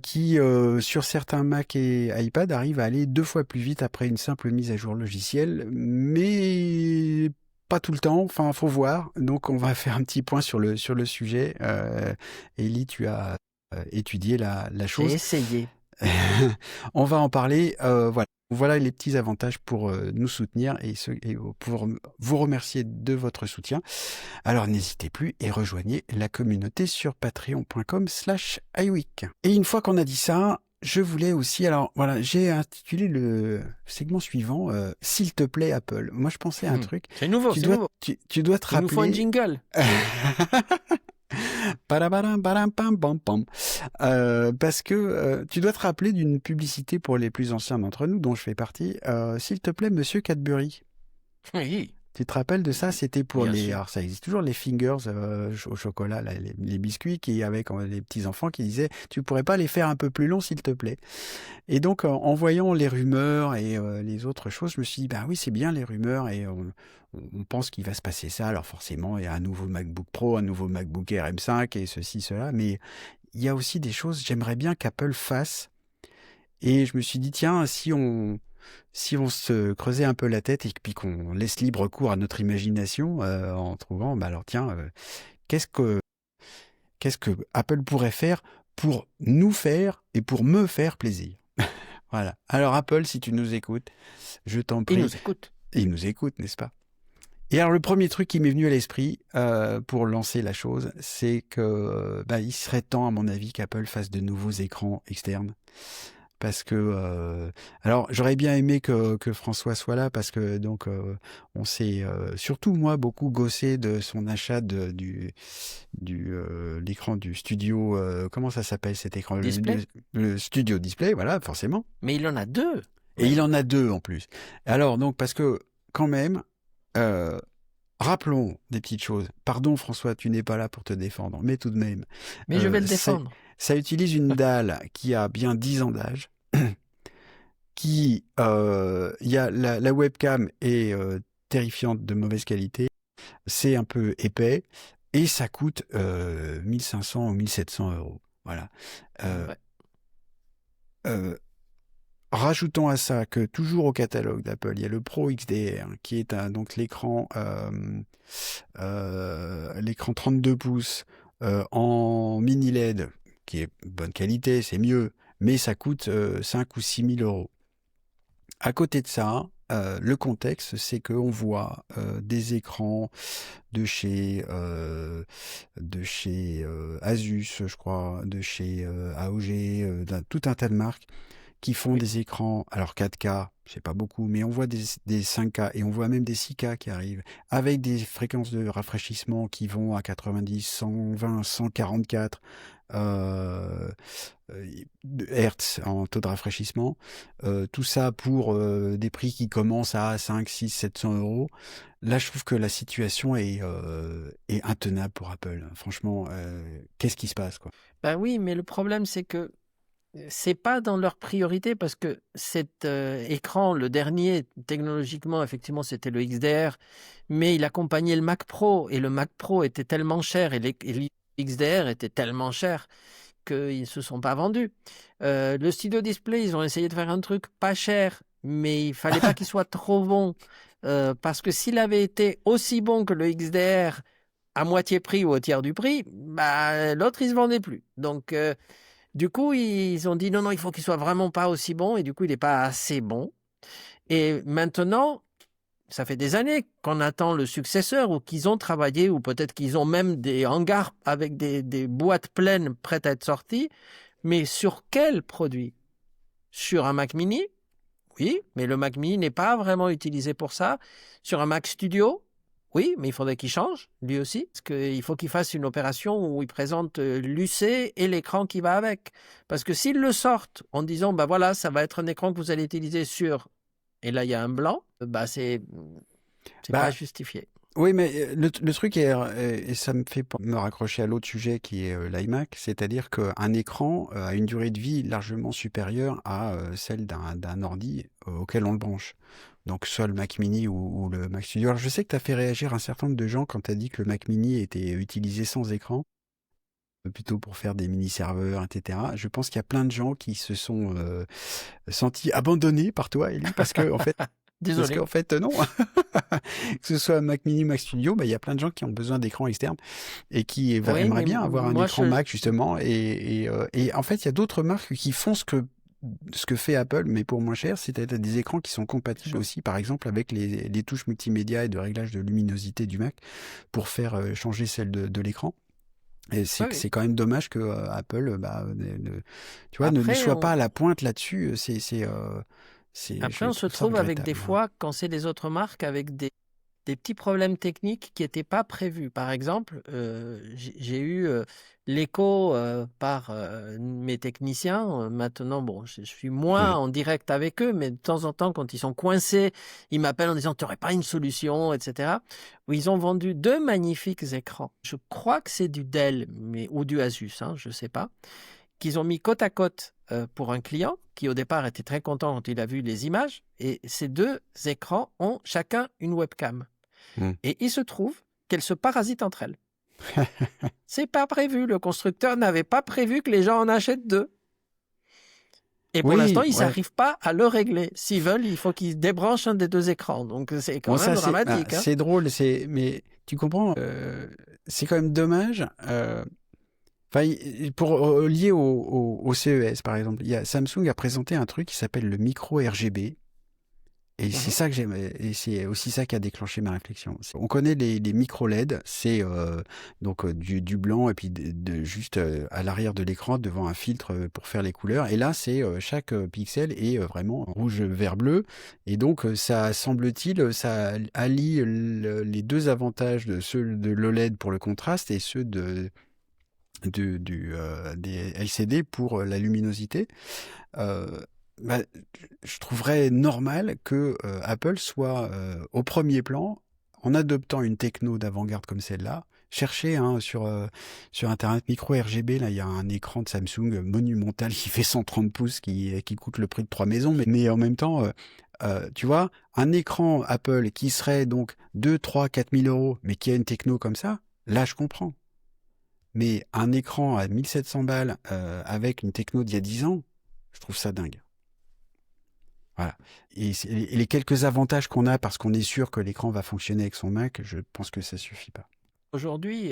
A: qui, sur certains Mac et iPad, arrive à aller 2 fois plus vite après une simple mise à jour logicielle, mais pas tout le temps, enfin, faut voir. Donc, on va faire un petit point sur le sujet. Ellie, tu as étudié la chose.
B: J'ai essayé.
A: On va en parler. Voilà les petits avantages pour nous soutenir et pour vous remercier de votre soutien. Alors n'hésitez plus et rejoignez la communauté sur patreon.com/iWeek. Et une fois qu'on a dit ça, je voulais aussi, alors voilà, j'ai intitulé le segment suivant S'il te plaît Apple. Moi je pensais à un truc.
B: C'est nouveau,
A: Tu dois te rappeler.
B: Il nous faut un jingle.
A: Padabadam, badam, pam, pam, pam. Parce que tu dois te rappeler d'une publicité pour les plus anciens d'entre nous, dont je fais partie. S'il te plaît, Monsieur Cadbury.
B: Oui,
A: Tu te rappelles de ça? C'était pour
B: bien
A: les...
B: sûr.
A: Alors ça existe toujours, les fingers au chocolat, là, les biscuits qui avec les petits-enfants qui disaient «Tu pourrais pas les faire un peu plus longs, s'il te plaît?» Et donc, en voyant les rumeurs et les autres choses, je me suis dit «Bah oui, c'est bien les rumeurs et on pense qu'il va se passer ça. Alors forcément, il y a un nouveau MacBook Pro, un nouveau MacBook Air M5 et ceci, cela. Mais il y a aussi des choses, j'aimerais bien qu'Apple fasse. Et je me suis dit, tiens, si on se creusait un peu la tête et puis qu'on laisse libre cours à notre imagination en trouvant, bah alors tiens, qu'est-ce que qu'est-ce que Apple pourrait faire pour nous faire et pour me faire plaisir? Voilà. Alors Apple, si tu nous écoutes, je t'en
B: Il
A: prie.
B: nous écoute.
A: Il nous écoute, n'est-ce pas? Et alors le premier truc qui m'est venu à l'esprit pour lancer la chose, c'est que bah, il serait temps, à mon avis, qu'Apple fasse de nouveaux écrans externes. Parce que alors j'aurais bien aimé que François soit là parce que donc on s'est surtout moi beaucoup gossé de son achat du l'écran du studio comment ça s'appelle cet écran
B: Display.
A: le studio display, voilà, forcément.
B: Mais il en a deux.
A: Et il en a deux en plus. Alors donc parce que quand même rappelons des petites choses. Pardon François, tu n'es pas là pour te défendre, mais tout de même
B: Mais je vais le
A: ça
B: défendre.
A: utilise une dalle qui a bien 10 ans d'âge. Il y a la webcam est terrifiante de mauvaise qualité, c'est un peu épais et ça coûte 1500 ou 1700 euros. Voilà. Euh,
B: Ouais.
A: Rajoutons à ça que toujours au catalogue d'Apple, il y a le Pro XDR qui est donc l'écran 32 pouces en mini LED qui est bonne qualité, c'est mieux, mais ça coûte 5 ou 6 000 euros. À côté de ça, le contexte, c'est qu'on voit des écrans de chez Asus, je crois, de chez AOG, tout un tas de marques qui font
B: Oui.
A: des écrans, alors 4K, je sais pas beaucoup, mais on voit des 5K et on voit même des 6K qui arrivent, avec des fréquences de rafraîchissement qui vont à 90, 120, 144 euh, Hertz en taux de rafraîchissement. Tout ça pour des prix qui commencent à 5, 6, 700 euros. Là, je trouve que la situation est intenable pour Apple. Franchement, qu'est-ce qui se passe, quoi?
B: Ben oui, mais le problème, c'est que c'est pas dans leur priorité parce que cet écran, le dernier, technologiquement, effectivement, c'était le XDR, mais il accompagnait le Mac Pro et le Mac Pro était tellement cher et l'XDR était tellement cher qu'ils ne se sont pas vendus. Le Studio Display, ils ont essayé de faire un truc pas cher, mais il fallait pas qu'il soit trop bon parce que s'il avait été aussi bon que le XDR à moitié prix ou au tiers du prix, bah, l'autre, il se vendait plus. Donc, du coup, ils ont dit non, non, il faut qu'il soit vraiment pas aussi bon, et du coup, il n'est pas assez bon. Et maintenant, ça fait des années qu'on attend le successeur, ou qu'ils ont travaillé, ou peut-être qu'ils ont même des hangars avec des boîtes pleines prêtes à être sorties. Mais sur quel produit? Sur un Mac Mini? Oui, mais le Mac Mini n'est pas vraiment utilisé pour ça. Sur un Mac Studio? Oui, mais il faudrait qu'il change, lui aussi, parce qu'il faut qu'il fasse une opération où il présente l'UC et l'écran qui va avec. Parce que s'ils le sortent en disant, bah voilà, ça va être un écran que vous allez utiliser sur, et là il y a un blanc, bah c'est pas
A: Bah,
B: justifié.
A: oui, mais le truc est, et ça me fait me raccrocher à l'autre sujet qui est l'iMac, c'est-à-dire qu'un écran a une durée de vie largement supérieure à celle d'un ordi auquel on le branche. Donc soit le Mac Mini ou le Mac Studio. Alors je sais que tu as fait réagir un certain nombre de gens quand tu as dit que le Mac Mini était utilisé sans écran, plutôt pour faire des mini-serveurs, etc. Je pense qu'il y a plein de gens qui se sont sentis abandonnés par toi, Elie, parce que en fait,
B: Désolé.
A: non. Que ce soit Mac Mini, Mac Studio, bah, il y a plein de gens qui ont besoin d'écrans externes et qui
B: Oui,
A: aimeraient
B: mais
A: bien avoir un
B: moi
A: écran Mac, justement. Et en fait, il y a d'autres marques qui font ce que fait Apple, mais pour moins cher, c'est-à-dire des écrans qui sont compatibles aussi, par exemple, avec les touches multimédia et de réglage de luminosité du Mac pour faire changer celle de l'écran. Et
B: oui, oui.
A: c'est quand même dommage que Apple, tu vois, ne
B: Après,
A: soit pas
B: on,
A: à la pointe là-dessus. Je
B: après, on se
A: trouve ça
B: trouve avec des
A: regrettable.
B: fois, quand c'est des autres marques, avec des des petits problèmes techniques qui n'étaient pas prévus. Par exemple, j'ai eu l'écho par mes techniciens. Maintenant, bon, je suis moins en direct avec eux, mais de temps en temps, quand ils sont coincés, ils m'appellent en disant tu n'aurais pas une solution, etc. Où ils ont vendu 2 magnifiques écrans. Je crois que c'est du Dell ou du Asus, hein, je ne sais pas, qu'ils ont mis côte à côte pour un client qui au départ était très content quand il a vu les images. Et ces 2 écrans ont chacun une webcam. Et il se trouve qu'elles se parasitent entre elles. C'est pas prévu. Le constructeur n'avait pas prévu que les gens en achètent 2. Et pour l'instant, ils n'arrivent pas à le régler. S'ils veulent, il faut qu'ils débranchent un des 2 écrans. Donc c'est quand même dramatique.
A: C'est drôle, mais tu comprends, c'est quand même dommage. Pour lier au CES, par exemple, Samsung a présenté un truc qui s'appelle le micro RGB. Et c'est ça que j'aime, et c'est aussi ça qui a déclenché ma réflexion. On connaît les micro LED, c'est du blanc et puis juste à l'arrière de l'écran devant un filtre pour faire les couleurs. Et là, c'est chaque pixel est vraiment rouge, vert, bleu. Et donc, ça semble-t-il, ça allie les 2 avantages de ceux de l'OLED pour le contraste et ceux des LCD pour la luminosité. Je trouverais normal que Apple soit au premier plan en adoptant une techno d'avant-garde comme celle-là. Cherchez sur Internet micro RGB, là il y a un écran de Samsung monumental qui fait 130 pouces qui coûte le prix de 3 maisons, mais en même temps, tu vois, un écran Apple qui serait donc 2, 3, 4 000 euros, mais qui a une techno comme ça, là je comprends. Mais un écran à 1700 balles avec une techno d'il y a 10 ans, je trouve ça dingue. Voilà. Et les quelques avantages qu'on a parce qu'on est sûr que l'écran va fonctionner avec son Mac, je pense que ça suffit pas.
B: Aujourd'hui,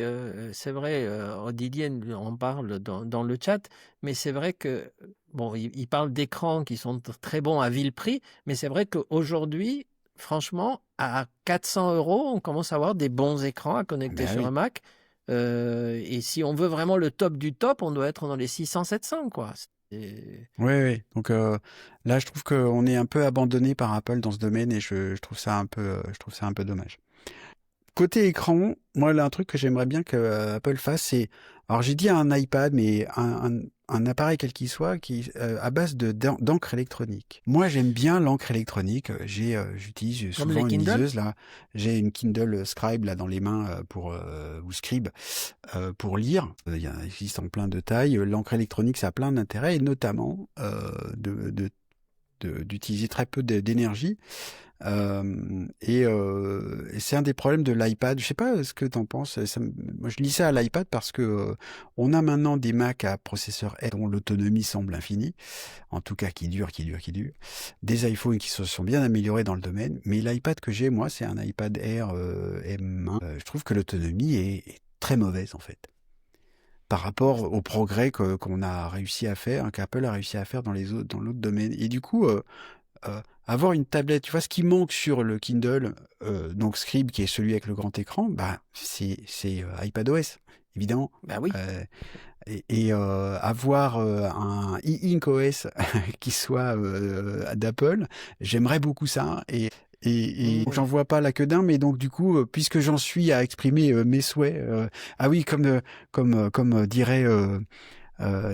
B: c'est vrai, Didier en parle dans le chat, mais c'est vrai que, bon, il parle d'écrans qui sont très bons à vil prix, mais c'est vrai qu'aujourd'hui, franchement, à 400 euros, on commence à avoir des bons écrans à connecter sur un Mac. Et si on veut vraiment le top du top, on doit être dans les 600-700, quoi.
A: Oui. Donc là, je trouve qu'on est un peu abandonné par Apple dans ce domaine et je trouve ça un peu dommage. Côté écran, moi, là, un truc que j'aimerais bien que Apple fasse, c'est... Alors, j'ai dit un iPad, mais un appareil quel qu'il soit, à base d'encre électronique. Moi, j'aime bien l'encre électronique. J'utilise souvent une liseuse, là. J'ai une Kindle Scribe, là, dans les mains, ou Scribe, pour lire. Il existe en plein de tailles. L'encre électronique, ça a plein d'intérêts, et notamment d'utiliser très peu d'énergie. Et c'est un des problèmes de l'iPad. Je sais pas ce que t'en penses. Moi, je lis ça à l'iPad parce que on a maintenant des Mac à processeur R dont l'autonomie semble infinie. En tout cas, qui dure. Des iPhones qui se sont bien améliorés dans le domaine. Mais l'iPad que j'ai, moi, c'est un iPad Air M1. Je trouve que l'autonomie est très mauvaise, en fait. Par rapport au progrès qu'on a réussi à faire, qu'Apple a réussi à faire dans l'autre domaine. Et du coup, avoir une tablette, tu vois, ce qui manque sur le Kindle, donc Scribe, qui est celui avec le grand écran, c'est iPadOS, évidemment.
B: Bah oui.
A: Et avoir un e-ink OS qui soit d'Apple, j'aimerais beaucoup ça. Et j'en vois pas la queue d'un, mais donc du coup, puisque j'en suis à exprimer mes souhaits, ah oui, comme dirait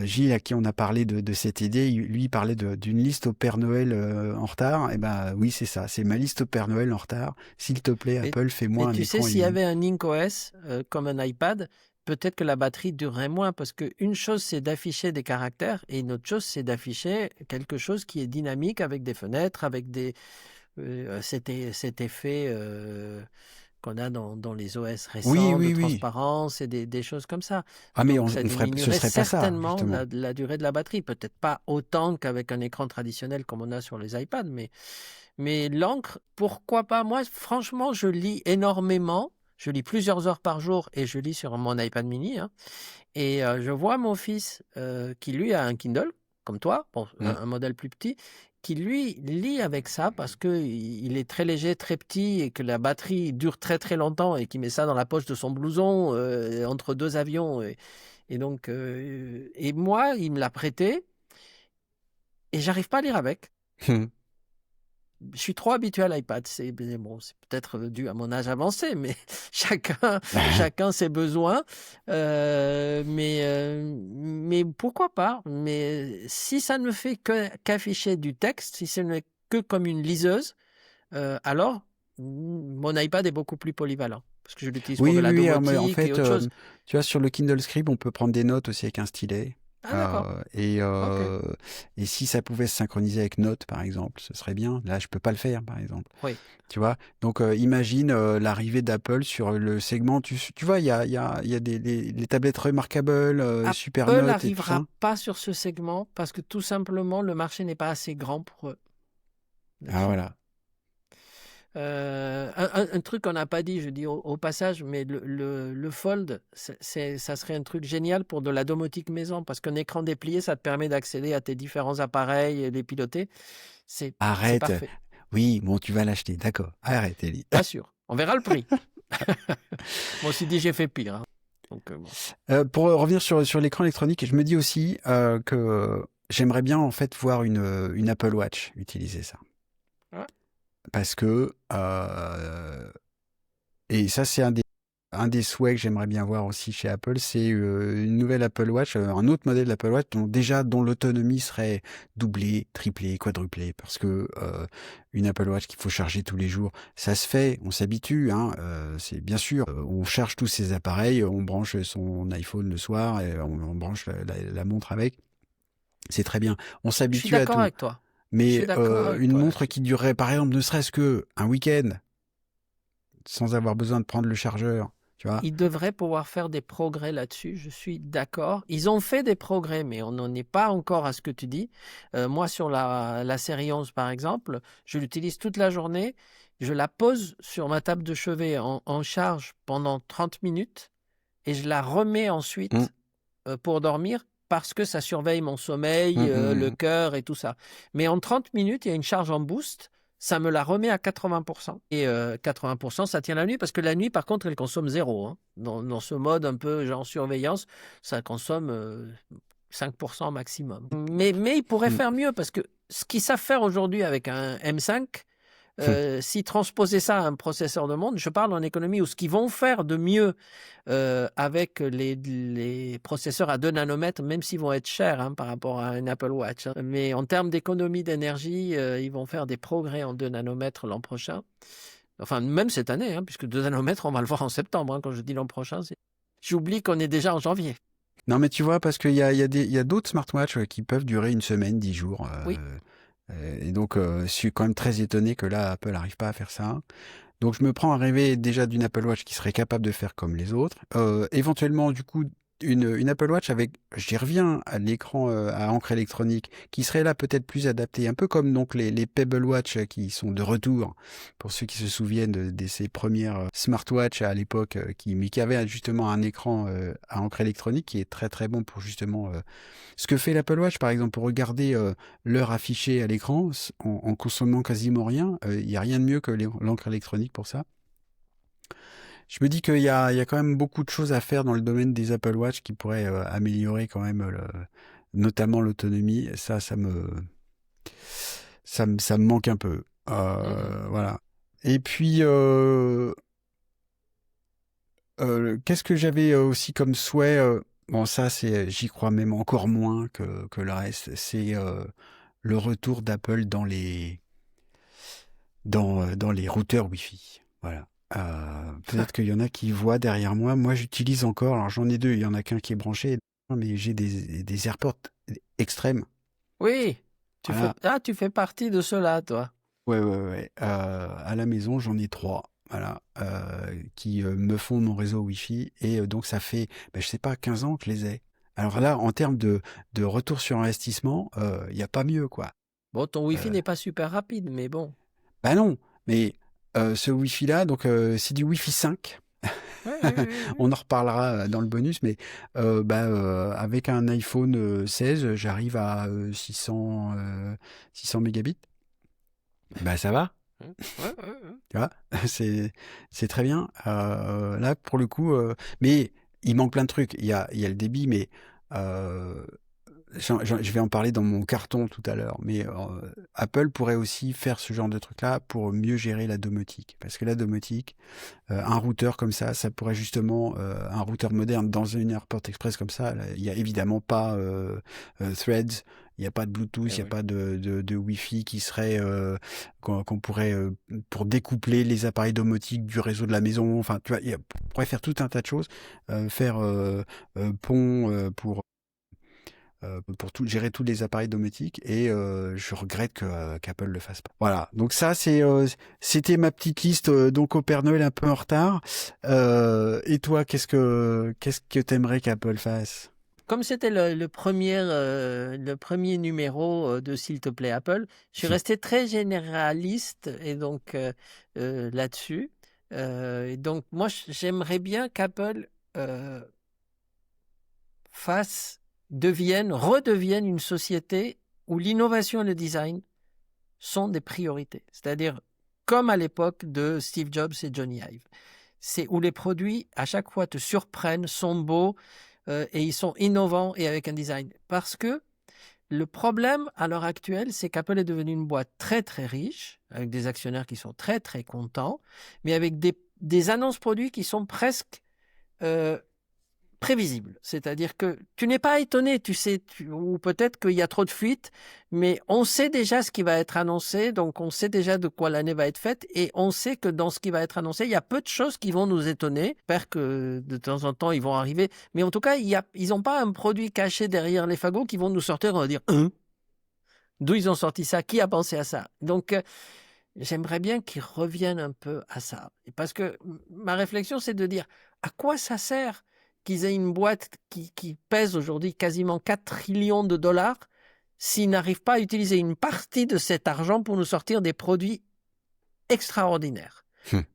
A: Gilles, à qui on a parlé de cette idée, lui il parlait d'une liste au Père Noël en retard. Et ben oui, c'est ça, c'est ma liste au Père Noël en retard. S'il te plaît, Apple, fais-moi un écran.
B: Tu sais, s'il y avait un Ink OS comme un iPad, peut-être que la batterie durerait moins, parce qu'une chose, c'est d'afficher des caractères, et une autre chose, c'est d'afficher quelque chose qui est dynamique, avec des fenêtres, avec cet effet qu'on a dans les OS récents, de transparence et des choses comme ça.
A: Ah, mais
B: donc,
A: ce serait pas ça,
B: certainement la durée de la batterie. Peut-être pas autant qu'avec un écran traditionnel comme on a sur les iPads, mais l'encre, pourquoi pas? Moi, franchement, je lis énormément. Je lis plusieurs heures par jour et je lis sur mon iPad mini. Et je vois mon fils qui, lui, a un Kindle, comme toi, un modèle plus petit, qui, lui, lit avec ça parce qu'il est très léger, très petit et que la batterie dure très, très longtemps et qu'il met ça dans la poche de son blouson entre 2 avions. Et donc, et moi, il me l'a prêté et j'arrive pas à lire avec. je suis trop habitué à l'iPad. C'est peut-être dû à mon âge avancé, mais chacun ses besoins. Mais pourquoi pas? Mais si ça ne fait qu'afficher du texte, si ce n'est que comme une liseuse, alors mon iPad est beaucoup plus polyvalent. Parce que je l'utilise pour de la
A: Oui, mais en
B: domotique et
A: fait,
B: autre chose.
A: tu vois, sur le Kindle Scribe, on peut prendre des notes aussi avec un stylet.
B: Ah, d'accord.
A: Et,
B: Ok.
A: et si ça pouvait se synchroniser avec Note, par exemple, ce serait bien. Là, je peux pas le faire, par exemple.
B: Oui.
A: Tu vois? Donc, imagine l'arrivée d'Apple sur le segment. Tu vois, il y a les tablettes Remarkable, Super
B: Apple
A: Note et tout
B: n'arrivera
A: ça.
B: pas sur ce segment parce que tout simplement, le marché n'est pas assez grand pour eux.
A: Ah,
B: là-dessus.
A: voilà.
B: Un truc qu'on n'a pas dit, je dis au passage, mais le Fold, ça serait un truc génial pour de la domotique maison parce qu'un écran déplié, ça te permet d'accéder à tes différents appareils et les piloter. C'est
A: Arrête.
B: parfait.
A: Oui, bon, tu vas l'acheter. D'accord. Arrête, Ellie.
B: Pas sûr. On verra le prix. Moi aussi dit, j'ai fait pire. Hein. Donc, bon.
A: Pour revenir sur l'écran électronique, je me dis aussi que j'aimerais bien en fait voir une Apple Watch utiliser ça.
B: Ouais.
A: Parce que et ça c'est un des souhaits que j'aimerais bien voir aussi chez Apple, c'est une nouvelle Apple Watch, un autre modèle d'Apple Watch dont l'autonomie serait doublée, triplée, quadruplée, parce que une Apple Watch qu'il faut charger tous les jours, ça se fait, on s'habitue, hein, c'est bien sûr, on charge tous ces appareils, on branche son iPhone le soir, et on branche la montre avec, c'est très bien, on
B: Je suis
A: s'habitue à
B: d'accord
A: tout.
B: avec toi. Je
A: Mais
B: suis d'accord avec
A: une
B: toi
A: montre
B: là-dessus.
A: qui durerait par exemple ne serait-ce que un week-end, sans avoir besoin de prendre le chargeur, tu vois.
B: Ils devraient pouvoir faire des progrès là-dessus, je suis d'accord. Ils ont fait des progrès, mais on n'en est pas encore à ce que tu dis. Moi, sur la série 11, par exemple, je l'utilise toute la journée. Je la pose sur ma table de chevet en charge pendant 30 minutes et je la remets
A: Mm.
B: ensuite pour dormir parce que ça surveille mon sommeil, le cœur et tout ça. Mais en 30 minutes, il y a une charge en boost. Ça me la remet à 80%. Et 80%, ça tient la nuit, parce que la nuit, par contre, elle consomme zéro. Hein. Dans ce mode un peu genre surveillance, ça consomme 5% maximum. Mais ils pourraient
A: Mm.
B: faire mieux, parce que ce qu'ils savent faire aujourd'hui avec un M5, s'ils transposaient ça à un processeur de montre, je parle en économie, ou ce qu'ils vont faire de mieux avec les processeurs à 2 nanomètres, même s'ils vont être chers hein, par rapport à un Apple Watch. Hein. Mais en termes d'économie d'énergie, ils vont faire des progrès en 2 nanomètres l'an prochain. Enfin, même cette année, hein, puisque 2 nanomètres, on va le voir en septembre. Hein, quand je dis l'an prochain, j'oublie qu'on est déjà en janvier.
A: Non, mais tu vois, parce qu'il y a d'autres smartwatches qui peuvent durer une semaine, 10 jours.
B: Oui.
A: Et donc, je suis quand même très étonné que là, Apple n'arrive pas à faire ça. Donc, je me prends à rêver déjà d'une Apple Watch qui serait capable de faire comme les autres. Éventuellement, du coup, une Apple Watch avec, j'y reviens, à l'écran à encre électronique, qui serait là peut-être plus adapté, un peu comme donc les Pebble Watch qui sont de retour, pour ceux qui se souviennent de ces premières smartwatches à l'époque, mais qui avaient justement un écran à encre électronique qui est très très bon pour justement ce que fait l'Apple Watch, par exemple, pour regarder l'heure affichée à l'écran en consommant quasiment rien. Il n'y a rien de mieux que l'encre électronique pour ça. Je me dis qu'il y a quand même beaucoup de choses à faire dans le domaine des Apple Watch qui pourraient améliorer quand même notamment l'autonomie. Ça me manque un peu. Voilà. Et puis, qu'est-ce que j'avais aussi comme souhait bon, ça, j'y crois même encore moins que le reste. C'est le retour d'Apple dans les routeurs Wi-Fi. Voilà. Peut-être qu'il y en a qui voient derrière moi. Moi, j'utilise encore. Alors, j'en ai deux. Il y en a qu'un qui est branché, mais j'ai des AirPods extrêmes.
B: Oui.
A: Voilà.
B: Tu fais partie de ceux-là, toi.
A: Ouais. À la maison, j'en ai 3. Voilà, qui me font mon réseau Wi-Fi. Et donc, ça fait, je sais pas, 15 ans que je les ai. Alors là, en termes de retour sur investissement, il n'y a pas mieux, quoi.
B: Bon, ton Wi-Fi n'est pas super rapide, mais bon.
A: Bah non, mais ce Wi-Fi-là, donc c'est du Wi-Fi 5.
B: Ouais.
A: On en reparlera dans le bonus, mais avec un iPhone 16, j'arrive à 600 mégabits. Bah ça va.
B: Ouais.
A: Tu vois, c'est très bien. Là, pour le coup, mais il manque plein de trucs. Il y a le débit, mais je vais en parler dans mon carton tout à l'heure, mais Apple pourrait aussi faire ce genre de truc-là pour mieux gérer la domotique. Parce que la domotique, un routeur comme ça pourrait justement, un routeur moderne dans une AirPort Express comme ça, là, il n'y a évidemment pas Threads, il n'y a pas de Bluetooth, il n'y a pas de Wi-Fi qui serait qu'on pourrait pour découpler les appareils domotiques du réseau de la maison. Enfin, tu vois, on pourrait faire tout un tas de choses, faire pont pour gérer tous les appareils domotiques et je regrette qu'Apple le fasse pas. Voilà, donc ça c'était ma petite liste donc au Père Noël un peu en retard. Et toi, qu'est-ce que t'aimerais qu'Apple fasse?
B: Comme c'était le premier numéro de S'il te plaît Apple, je suis resté très généraliste et donc là-dessus. Et donc moi, j'aimerais bien qu'Apple redevienne une société où l'innovation et le design sont des priorités. C'est-à-dire comme à l'époque de Steve Jobs et Johnny Ive. C'est où les produits, à chaque fois, te surprennent, sont beaux et ils sont innovants et avec un design. Parce que le problème à l'heure actuelle, c'est qu'Apple est devenue une boîte très très riche, avec des actionnaires qui sont très très contents, mais avec des annonces produits qui sont presque prévisible. C'est-à-dire que tu n'es pas étonné, tu sais, ou peut-être qu'il y a trop de fuites, mais on sait déjà ce qui va être annoncé, donc on sait déjà de quoi l'année va être faite, et on sait que dans ce qui va être annoncé, il y a peu de choses qui vont nous étonner. J'espère que de temps en temps, ils vont arriver, mais en tout cas, ils n'ont pas un produit caché derrière les fagots qui vont nous sortir, on va dire, d'où ils ont sorti ça, qui a pensé à ça? Donc, j'aimerais bien qu'ils reviennent un peu à ça. Parce que ma réflexion, c'est de dire, à quoi ça sert qu'ils aient une boîte qui pèse aujourd'hui quasiment 4 trillions de dollars s'ils n'arrivent pas à utiliser une partie de cet argent pour nous sortir des produits extraordinaires.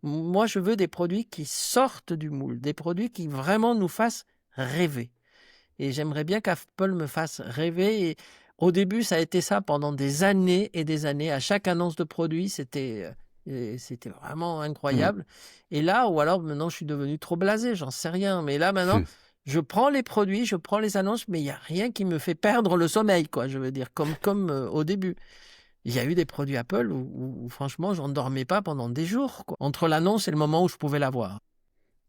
B: Moi, je veux des produits qui sortent du moule, des produits qui vraiment nous fassent rêver. Et j'aimerais bien qu'Apple me fasse rêver. Et au début, ça a été ça pendant des années et des années. À chaque annonce de produit, c'était vraiment incroyable. Et là, ou alors maintenant, je suis devenu trop blasé, j'en sais rien. Mais là, maintenant, je prends les produits, je prends les annonces, mais il n'y a rien qui me fait perdre le sommeil, quoi. Je veux dire, comme au début. Il y a eu des produits Apple où franchement, je dormais pas pendant des jours, quoi, entre l'annonce et le moment où je pouvais l'avoir.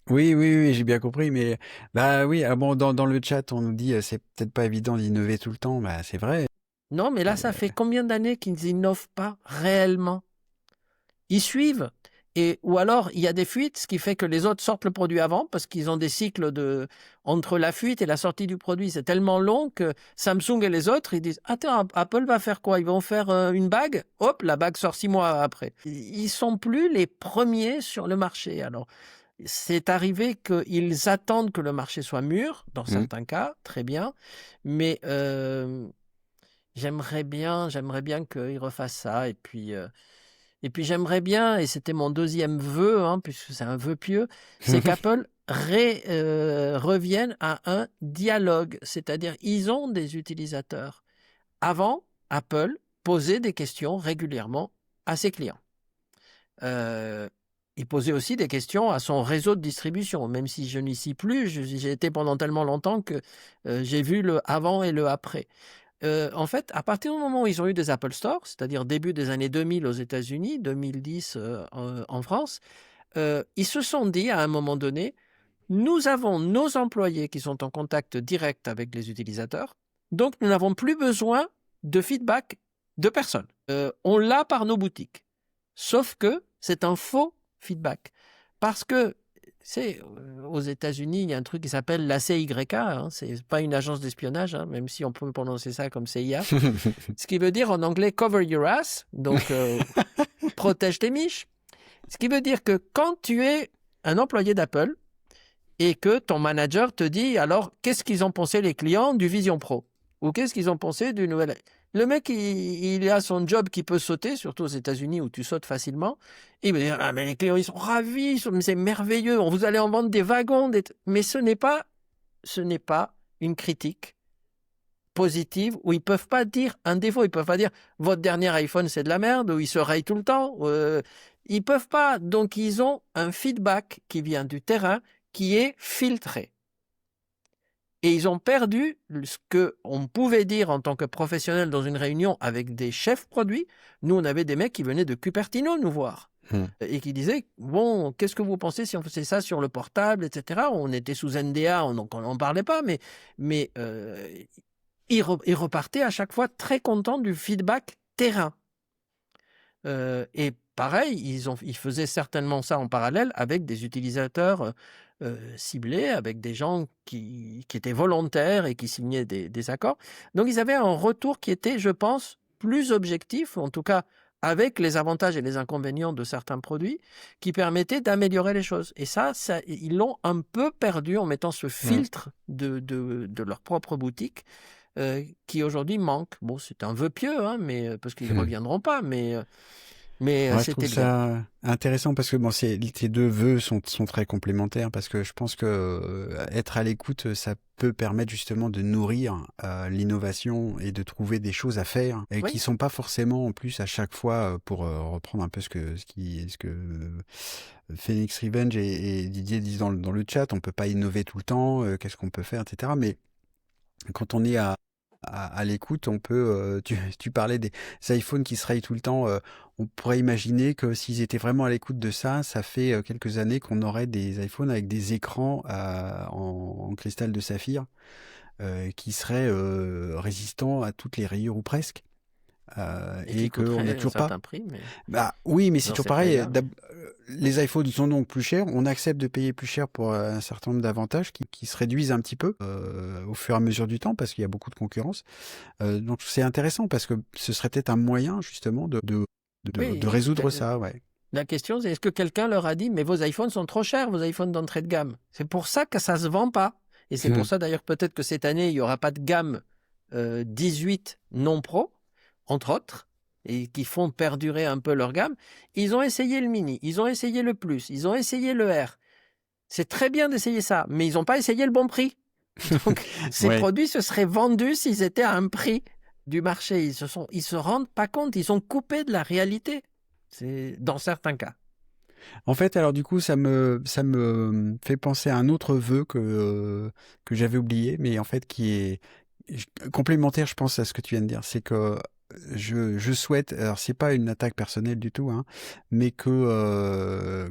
A: Oui, j'ai bien compris, mais bah oui, bon, dans le chat, on nous dit c'est peut-être pas évident d'innover tout le temps, bah c'est vrai.
B: Non, mais là, ça fait combien d'années qu'ils n'innovent pas réellement? Ils suivent. Ou alors, il y a des fuites, ce qui fait que les autres sortent le produit avant, parce qu'ils ont des cycles entre la fuite et la sortie du produit. C'est tellement long que Samsung et les autres, ils disent, attends, Apple va faire quoi? Ils vont faire une bague? Hop, la bague sort 6 mois après. Ils sont plus les premiers sur le marché. Alors, c'est arrivé qu'ils attendent que le marché soit mûr, dans certains cas, très bien, mais j'aimerais bien qu'ils refassent ça. Et puis j'aimerais bien, et c'était mon deuxième vœu, puisque c'est un vœu pieux, c'est qu'Apple revienne à un dialogue, c'est-à-dire ils ont des utilisateurs. Avant, Apple posait des questions régulièrement à ses clients. Il posait aussi des questions à son réseau de distribution, même si je n'y suis plus, j'ai été pendant tellement longtemps que j'ai vu le avant et le après. En fait, à partir du moment où ils ont eu des Apple Store, c'est-à-dire début des années 2000 aux États-Unis, 2010 en France, ils se sont dit à un moment donné, nous avons nos employés qui sont en contact direct avec les utilisateurs, donc nous n'avons plus besoin de feedback de personne. On l'a par nos boutiques. Sauf que c'est un faux feedback. Parce que aux États-Unis, il y a un truc qui s'appelle la CYK, c'est pas une agence d'espionnage, même si on peut prononcer ça comme CIA. Ce qui veut dire en anglais cover your ass, donc protège tes miches. Ce qui veut dire que quand tu es un employé d'Apple et que ton manager te dit alors qu'est-ce qu'ils ont pensé les clients du Vision Pro ou qu'est-ce qu'ils ont pensé du nouvel. Le mec, il a son job qui peut sauter, surtout aux États-Unis où tu sautes facilement. Il me dit, ah, mais les clients, ils sont ravis, c'est merveilleux, vous allez en vendre des wagons. Mais ce n'est pas une critique positive où ils peuvent pas dire un défaut. Ils peuvent pas dire, votre dernier iPhone, c'est de la merde, ou il se raye tout le temps. Ils peuvent pas. Donc, ils ont un feedback qui vient du terrain qui est filtré. Et ils ont perdu ce qu'on pouvait dire en tant que professionnel dans une réunion avec des chefs produits. Nous, on avait des mecs qui venaient de Cupertino nous voir et qui disaient bon, qu'est-ce que vous pensez si on faisait ça sur le portable, etc. On était sous NDA, donc on n'en parlait pas, mais ils repartaient à chaque fois très contents du feedback terrain. Et pareil, ils faisaient certainement ça en parallèle avec des utilisateurs ciblés, avec des gens qui étaient volontaires et qui signaient des accords. Donc ils avaient un retour qui était, je pense, plus objectif, en tout cas avec les avantages et les inconvénients de certains produits, qui permettaient d'améliorer les choses. Et ça ils l'ont un peu perdu en mettant ce filtre de leur propre boutique qui aujourd'hui manque. Bon, c'est un vœu pieux, hein, mais, parce qu'ils ne reviendront pas, mais
A: Ouais, je
B: c'était
A: trouve ça intéressant parce que bon, tes deux vœux sont très complémentaires parce que je pense que être à l'écoute, ça peut permettre justement de nourrir l'innovation et de trouver des choses à faire et
B: Oui.
A: qui sont pas forcément en plus à chaque fois pour reprendre un peu ce que Phoenix Revenge et Didier disent dans le chat, on peut pas innover tout le temps, qu'est-ce qu'on peut faire, etc. Mais quand on est à l'écoute, on peut. Tu parlais des iPhones qui se rayent tout le temps. On pourrait imaginer que s'ils étaient vraiment à l'écoute de ça, ça fait quelques années qu'on aurait des iPhones avec des écrans en cristal de saphir qui seraient résistants à toutes les rayures ou presque.
B: Et qui
A: qu'on n'a
B: coûterait un
A: toujours pas.
B: certain prix, mais
A: Bah oui, mais c'est
B: dans
A: toujours
B: ces
A: pareil.
B: prix-là,
A: Les iPhones sont donc plus chers. On accepte de payer plus cher pour un certain nombre d'avantages qui se réduisent un petit peu au fur et à mesure du temps parce qu'il y a beaucoup de concurrence. Donc c'est intéressant parce que ce serait peut-être un moyen justement de
B: oui,
A: résoudre ça. Ouais.
B: la question, c'est est-ce que quelqu'un leur a dit mais vos iPhones sont trop chers, vos iPhones d'entrée de gamme. C'est pour ça que ça se vend pas. Et c'est pour ça d'ailleurs peut-être que cette année, il n'y aura pas de gamme 18 non pro, entre autres, et qui font perdurer un peu leur gamme. Ils ont essayé le mini, ils ont essayé le plus, ils ont essayé le R. C'est très bien d'essayer ça, mais ils n'ont pas essayé le bon prix. Donc, ces
A: Ouais.
B: produits se seraient vendus s'ils étaient à un prix du marché. Ils se rendent pas compte, ils sont coupés de la réalité. C'est dans certains cas.
A: En fait, alors du coup, ça me fait penser à un autre vœu que j'avais oublié, mais en fait qui est complémentaire, je pense, à ce que tu viens de dire. C'est que je souhaite, alors c'est pas une attaque personnelle du tout, hein, mais que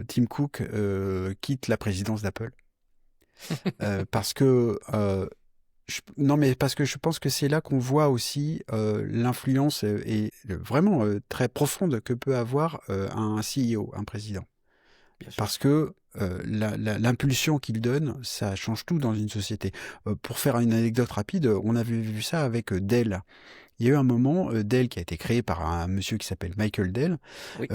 A: Tim Cook quitte la présidence d'Apple. Parce que non, mais parce que je pense que c'est là qu'on voit aussi l'influence et vraiment très profonde que peut avoir un CEO, un président.
B: Bien sûr.
A: Parce que l'impulsion qu'il donne, ça change tout dans une société. Pour faire une anecdote rapide, on avait vu ça avec Dell. Il y a eu un moment, Dell qui a été créé par un monsieur qui s'appelle Michael Dell,
B: Oui.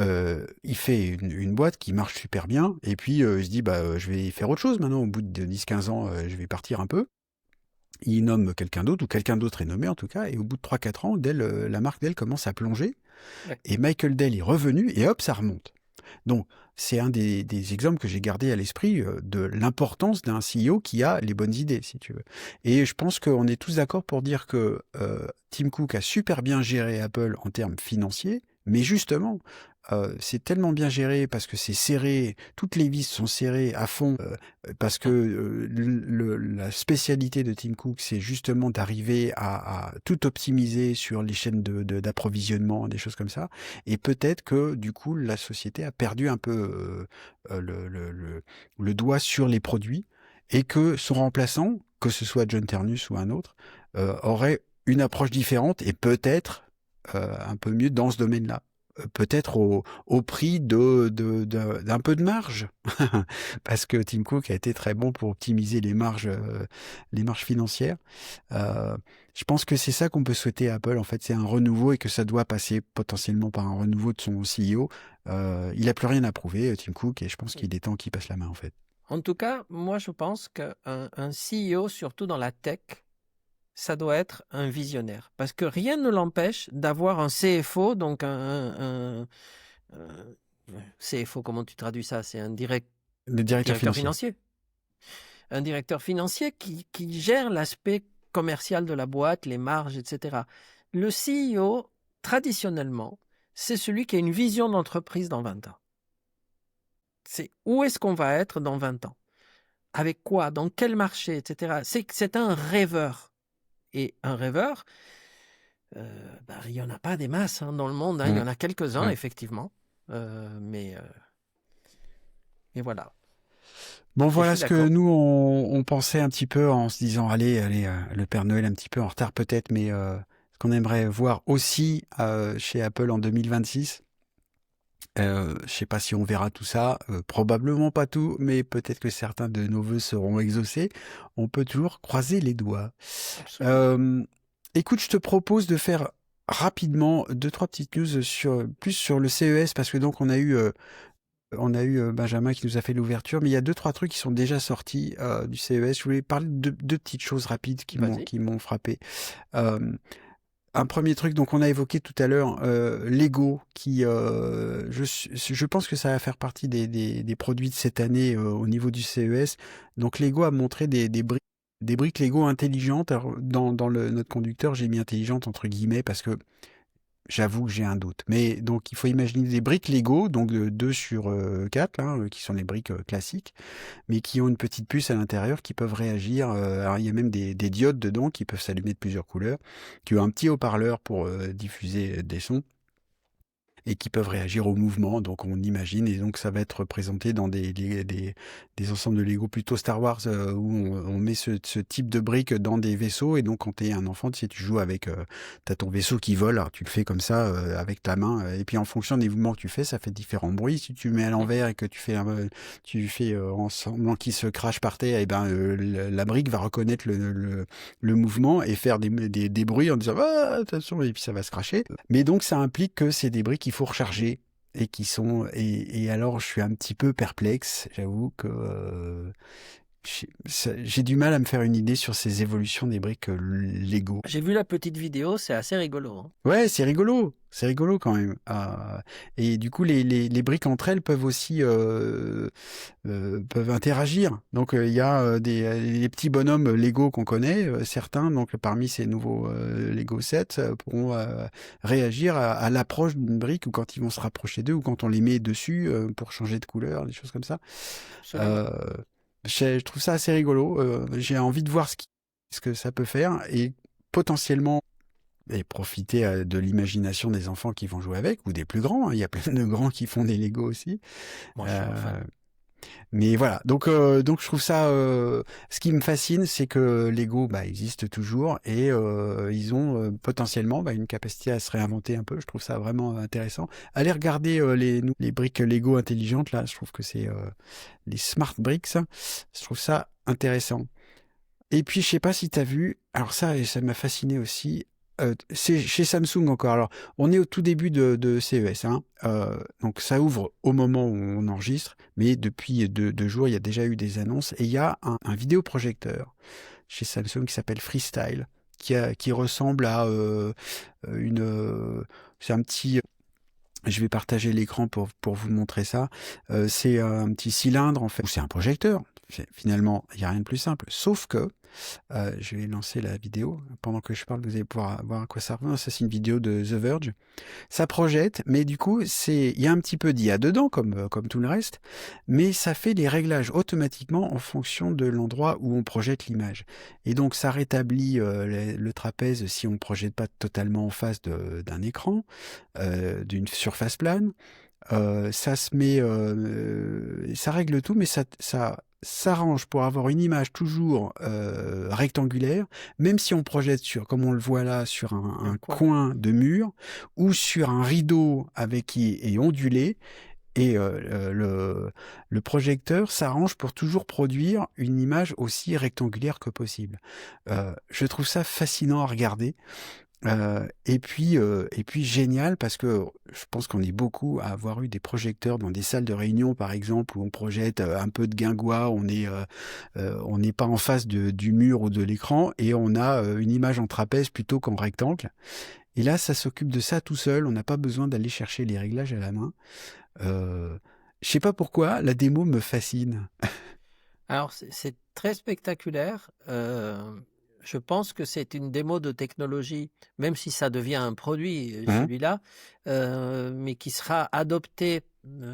A: il fait une boîte qui marche super bien, et puis il se dit, je vais faire autre chose maintenant, au bout de 10-15 ans, je vais partir un peu. Il nomme quelqu'un d'autre, ou quelqu'un d'autre est nommé en tout cas, et au bout de 3-4 ans, Dell, la marque Dell commence à plonger,
B: Ouais.
A: et Michael Dell est revenu, et hop, ça remonte. Donc, c'est un des exemples que j'ai gardé à l'esprit de l'importance d'un CEO qui a les bonnes idées, si tu veux. Et je pense qu'on est tous d'accord pour dire que Tim Cook a super bien géré Apple en termes financiers, mais justement, c'est tellement bien géré parce que c'est serré, toutes les vis sont serrées à fond, parce que la spécialité de Tim Cook, c'est justement d'arriver à tout optimiser sur les chaînes d'approvisionnement, des choses comme ça. Et peut-être que du coup, la société a perdu un peu le doigt sur les produits et que son remplaçant, que ce soit John Ternus ou un autre, aurait une approche différente et peut-être un peu mieux dans ce domaine-là. Peut-être au prix d'un peu de marge. Parce que Tim Cook a été très bon pour optimiser les marges financières. Je pense que c'est ça qu'on peut souhaiter à Apple. En fait, c'est un renouveau et que ça doit passer potentiellement par un renouveau de son CEO. Il n'a plus rien à prouver, Tim Cook, et je pense qu'il est temps qu'il passe la main, en fait.
B: En tout cas, moi, je pense qu'un CEO, surtout dans la tech, ça doit être un visionnaire. Parce que rien ne l'empêche d'avoir un CFO, donc CFO, comment tu traduis ça? C'est un
A: Le directeur financier.
B: financier. Un directeur financier qui gère l'aspect commercial de la boîte, les marges, etc. Le CEO, traditionnellement, c'est celui qui a une vision d'entreprise dans 20 ans. C'est où est-ce qu'on va être dans 20 ans? avec quoi, dans quel marché, etc. C'est un rêveur. Et un rêveur, il n'y en a pas des masses dans le monde. Il y en a quelques-uns, effectivement. Mais voilà.
A: Bon,
B: Et je
A: voilà
B: suis
A: ce que
B: d'accord.
A: nous, on pensait un petit peu en se disant, allez, le Père Noël un petit peu en retard peut-être, mais ce qu'on aimerait voir aussi chez Apple en 2026. Je sais pas si on verra tout ça, probablement pas tout, mais peut-être que certains de nos vœux seront exaucés. On peut toujours croiser les doigts.
B: Absolument.
A: Écoute, je te propose de faire rapidement deux, trois petites news plus sur le CES, parce que donc on a eu Benjamin qui nous a fait l'ouverture, mais il y a deux, trois trucs qui sont déjà sortis du CES. Je voulais parler de deux petites choses rapides
B: Vas-y.
A: qui m'ont frappé. Euh, un premier truc, donc on a évoqué tout à l'heure Lego, qui je pense que ça va faire partie des produits de cette année au niveau du CES. Donc Lego a montré des briques Lego intelligentes. Alors, dans notre conducteur, j'ai mis intelligente entre guillemets parce que j'avoue que j'ai un doute. Mais donc, il faut imaginer des briques Lego, donc 2 sur 4, là, qui sont les briques classiques, mais qui ont une petite puce à l'intérieur qui peuvent réagir. Alors, il y a même des diodes dedans qui peuvent s'allumer de plusieurs couleurs, qui ont un petit haut-parleur pour diffuser des sons et qui peuvent réagir au mouvement, donc on imagine, et donc ça va être présenté dans des ensembles de Lego plutôt Star Wars, où on met ce type de briques dans des vaisseaux, et donc quand t'es un enfant, tu sais, tu joues avec, t'as ton vaisseau qui vole, alors tu le fais comme ça, avec ta main, et puis en fonction des mouvements que tu fais, ça fait différents bruits. Si tu le mets à l'envers et que tu fais en semblant qu'il se crache par terre, et ben la brique va reconnaître le mouvement et faire des bruits en disant ah, attention, et puis ça va se cracher. Mais donc ça implique que c'est des briques qu'il faut recharger et qui sont et alors je suis un petit peu perplexe, j'avoue que j'ai du mal à me faire une idée sur ces évolutions des briques Lego.
B: J'ai vu la petite vidéo, c'est assez rigolo.
A: Ouais, c'est rigolo quand même. Et du coup, les briques entre elles peuvent aussi peuvent interagir. Donc il y a les petits bonhommes Lego qu'on connaît, certains, donc parmi ces nouveaux Lego sets, pourront réagir à l'approche d'une brique ou quand ils vont se rapprocher d'eux ou quand on les met dessus pour changer de couleur, des choses comme ça.
B: Absolument.
A: Euh, je trouve ça assez rigolo. J'ai envie de voir ce que ça peut faire et potentiellement et profiter de l'imagination des enfants qui vont jouer avec ou des plus grands. Il y a plein de grands qui font des Lego aussi.
B: Moi, je suis un fan.
A: Mais voilà, donc je trouve ça. Ce qui me fascine, c'est que Lego existe toujours et ils ont potentiellement une capacité à se réinventer un peu. Je trouve ça vraiment intéressant. Allez regarder les briques Lego intelligentes là. Je trouve que c'est les smart bricks. Je trouve ça intéressant. Et puis je sais pas si tu as vu. Alors ça m'a fasciné aussi. C'est chez Samsung encore. Alors, on est au tout début de CES, hein. Donc, ça ouvre au moment où on enregistre, mais depuis deux jours, il y a déjà eu des annonces et il y a un vidéoprojecteur chez Samsung qui s'appelle Freestyle, qui ressemble à c'est un petit. Je vais partager l'écran pour vous montrer ça. C'est un petit cylindre, en fait. C'est un projecteur. Finalement, il n'y a rien de plus simple. Sauf que, je vais lancer la vidéo. Pendant que je parle, vous allez pouvoir voir à quoi ça ressemble. Ça, c'est une vidéo de The Verge. Ça projette, mais du coup, il y a un petit peu d'IA dedans, comme tout le reste, mais ça fait les réglages automatiquement en fonction de l'endroit où on projette l'image. Et donc, ça rétablit le trapèze si on ne projette pas totalement en face d'un écran, d'une surface plane. Ça se met, ça règle tout, mais ça s'arrange pour avoir une image toujours rectangulaire, même si on projette comme on le voit là, sur un coin de mur ou sur un rideau qui est ondulé. Et le projecteur s'arrange pour toujours produire une image aussi rectangulaire que possible. Je trouve ça fascinant à regarder. Et puis génial parce que je pense qu'on est beaucoup à avoir eu des projecteurs dans des salles de réunion par exemple où on projette un peu de guingois, on n'est pas en face du mur ou de l'écran et on a une image en trapèze plutôt qu'en rectangle. Et là, ça s'occupe de ça tout seul, on n'a pas besoin d'aller chercher les réglages à la main. Je sais pas pourquoi, la démo me fascine.
B: Alors, c'est très spectaculaire. je pense que c'est une démo de technologie, même si ça devient un produit,
A: Hein.
B: celui-là, mais qui sera adopté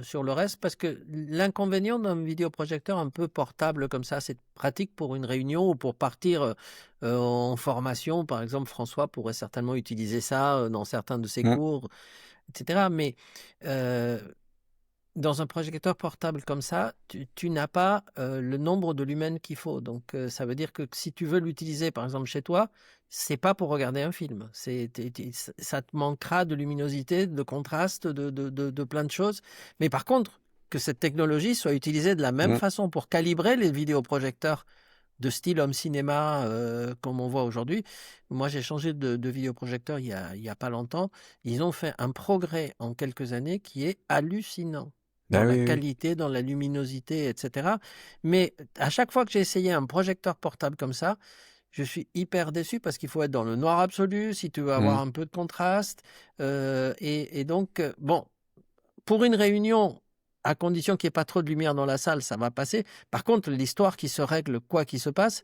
B: sur le reste, parce que l'inconvénient d'un vidéoprojecteur un peu portable comme ça, c'est pratique pour une réunion ou pour partir en formation. Par exemple, François pourrait certainement utiliser ça dans certains de ses cours, etc. Mais dans un projecteur portable comme ça, tu n'as pas le nombre de lumens qu'il faut. Donc, ça veut dire que si tu veux l'utiliser, par exemple, chez toi, c'est pas pour regarder un film. Ça te manquera de luminosité, de contraste, de plein de choses. Mais par contre, que cette technologie soit utilisée de la même façon pour calibrer les vidéoprojecteurs de style home cinéma comme on voit aujourd'hui. Moi, j'ai changé de vidéoprojecteur il y a pas longtemps. Ils ont fait un progrès en quelques années qui est hallucinant dans la qualité, dans la luminosité, etc. Mais à chaque fois que j'ai essayé un projecteur portable comme ça, je suis hyper déçu parce qu'il faut être dans le noir absolu si tu veux avoir un peu de contraste. Et donc, bon, pour une réunion, à condition qu'il n'y ait pas trop de lumière dans la salle, ça va passer. Par contre, l'histoire qui se règle, quoi qu'il se passe,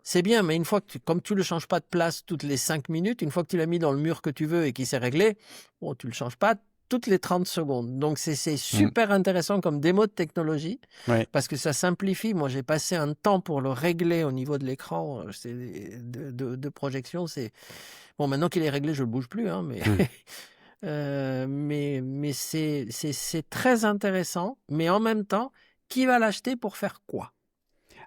B: c'est bien, mais une fois que comme tu ne le changes pas de place toutes les 5 minutes, une fois que tu l'as mis dans le mur que tu veux et qu'il s'est réglé, bon, tu ne le changes pas toutes les 30 secondes. Donc, c'est super intéressant comme démo de technologie parce que ça simplifie. Moi, j'ai passé un temps pour le régler au niveau de l'écran de projection. Bon, maintenant qu'il est réglé, je ne le bouge plus, hein, mais c'est très intéressant. Mais en même temps, qui va l'acheter pour faire quoi?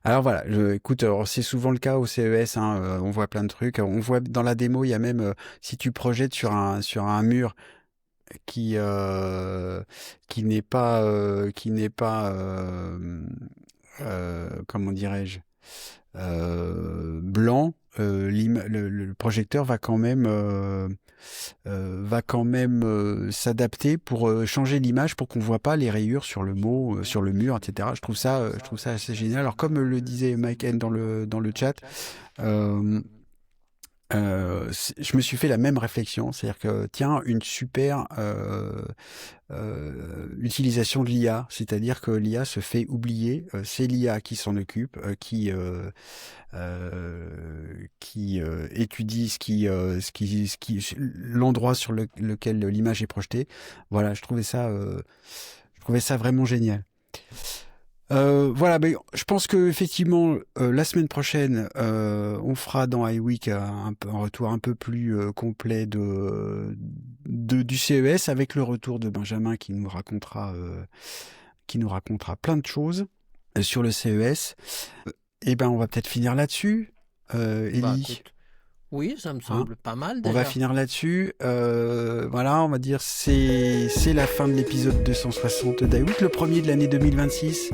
A: Alors voilà, écoute, c'est souvent le cas au CES, hein, on voit plein de trucs. On voit dans la démo, il y a même, si tu projettes sur un mur qui n'est pas comment dirais-je, blanc, le projecteur va quand même s'adapter pour changer l'image pour qu'on voit pas les rayures sur le sur le mur, etc. Je trouve ça assez génial. Alors comme le disait Mike N dans le chat, je me suis fait la même réflexion, c'est-à-dire que tiens, une super utilisation de l'IA, c'est-à-dire que l'IA se fait oublier, c'est l'IA qui s'en occupe, qui étudie l'endroit sur lequel l'image est projetée. Voilà, je trouvais ça vraiment génial. Voilà, mais je pense que effectivement la semaine prochaine, on fera dans iWeek un retour un peu plus complet du CES avec le retour de Benjamin qui nous racontera plein de choses sur le CES. Et ben, on va peut-être finir là-dessus, Élie.
B: Oui, ça me semble pas mal déjà.
A: On va finir là-dessus. Voilà, on va dire c'est la fin de l'épisode 260 d'iWeek, le premier de l'année 2026.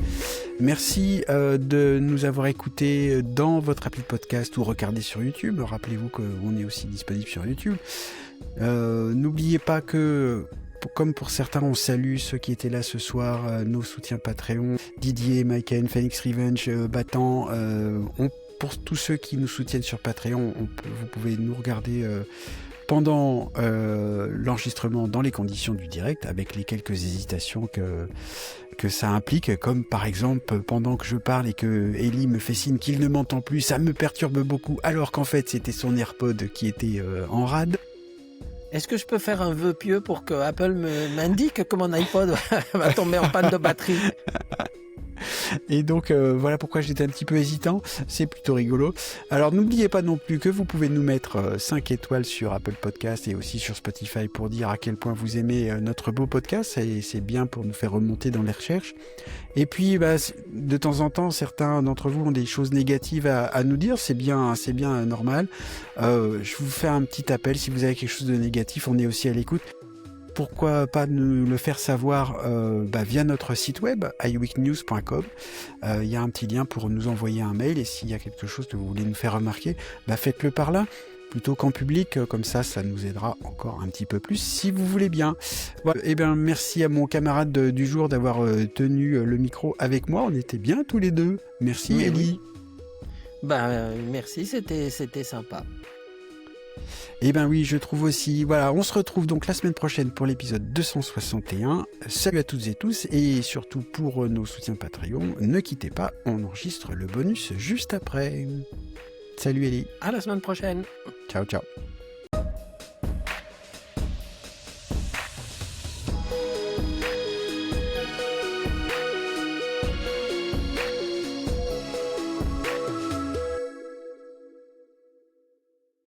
A: Merci de nous avoir écoutés dans votre appli de podcast ou regardé sur YouTube. Rappelez-vous qu'on est aussi disponible sur YouTube. N'oubliez pas que, comme pour certains, on salue ceux qui étaient là ce soir, nos soutiens Patreon, Didier, Maiken, Phoenix Revenge, Battant, pour tous ceux qui nous soutiennent sur Patreon, vous pouvez nous regarder pendant l'enregistrement dans les conditions du direct, avec les quelques hésitations que ça implique, comme par exemple pendant que je parle et que Ellie me fait signe qu'il ne m'entend plus, ça me perturbe beaucoup, alors qu'en fait c'était son AirPod qui était en rade.
B: Est-ce que je peux faire un vœu pieux pour que Apple m'indique que mon iPod va tomber en panne de batterie?
A: Et donc voilà pourquoi j'étais un petit peu hésitant, c'est plutôt rigolo. Alors n'oubliez pas non plus que vous pouvez nous mettre 5 étoiles sur Apple Podcast et aussi sur Spotify pour dire à quel point vous aimez notre beau podcast, et c'est bien pour nous faire remonter dans les recherches. Et puis de temps en temps, certains d'entre vous ont des choses négatives à nous dire, c'est bien normal. Je vous fais un petit appel, si vous avez quelque chose de négatif, on est aussi à l'écoute. Pourquoi pas nous le faire savoir via notre site web, iweeknews.com. Il y a un petit lien pour nous envoyer un mail, et s'il y a quelque chose que vous voulez nous faire remarquer, faites-le par là, plutôt qu'en public, comme ça nous aidera encore un petit peu plus, si vous voulez bien. Voilà. Et bien, merci à mon camarade du jour d'avoir tenu le micro avec moi, on était bien tous les deux. Merci Ellie.
B: Merci, c'était sympa.
A: Eh ben oui, je trouve aussi. Voilà, on se retrouve donc la semaine prochaine pour l'épisode 261. Salut à toutes et tous, et surtout pour nos soutiens Patreon, ne quittez pas, on enregistre le bonus juste après. Salut Ellie.
B: À la semaine prochaine.
A: Ciao, ciao.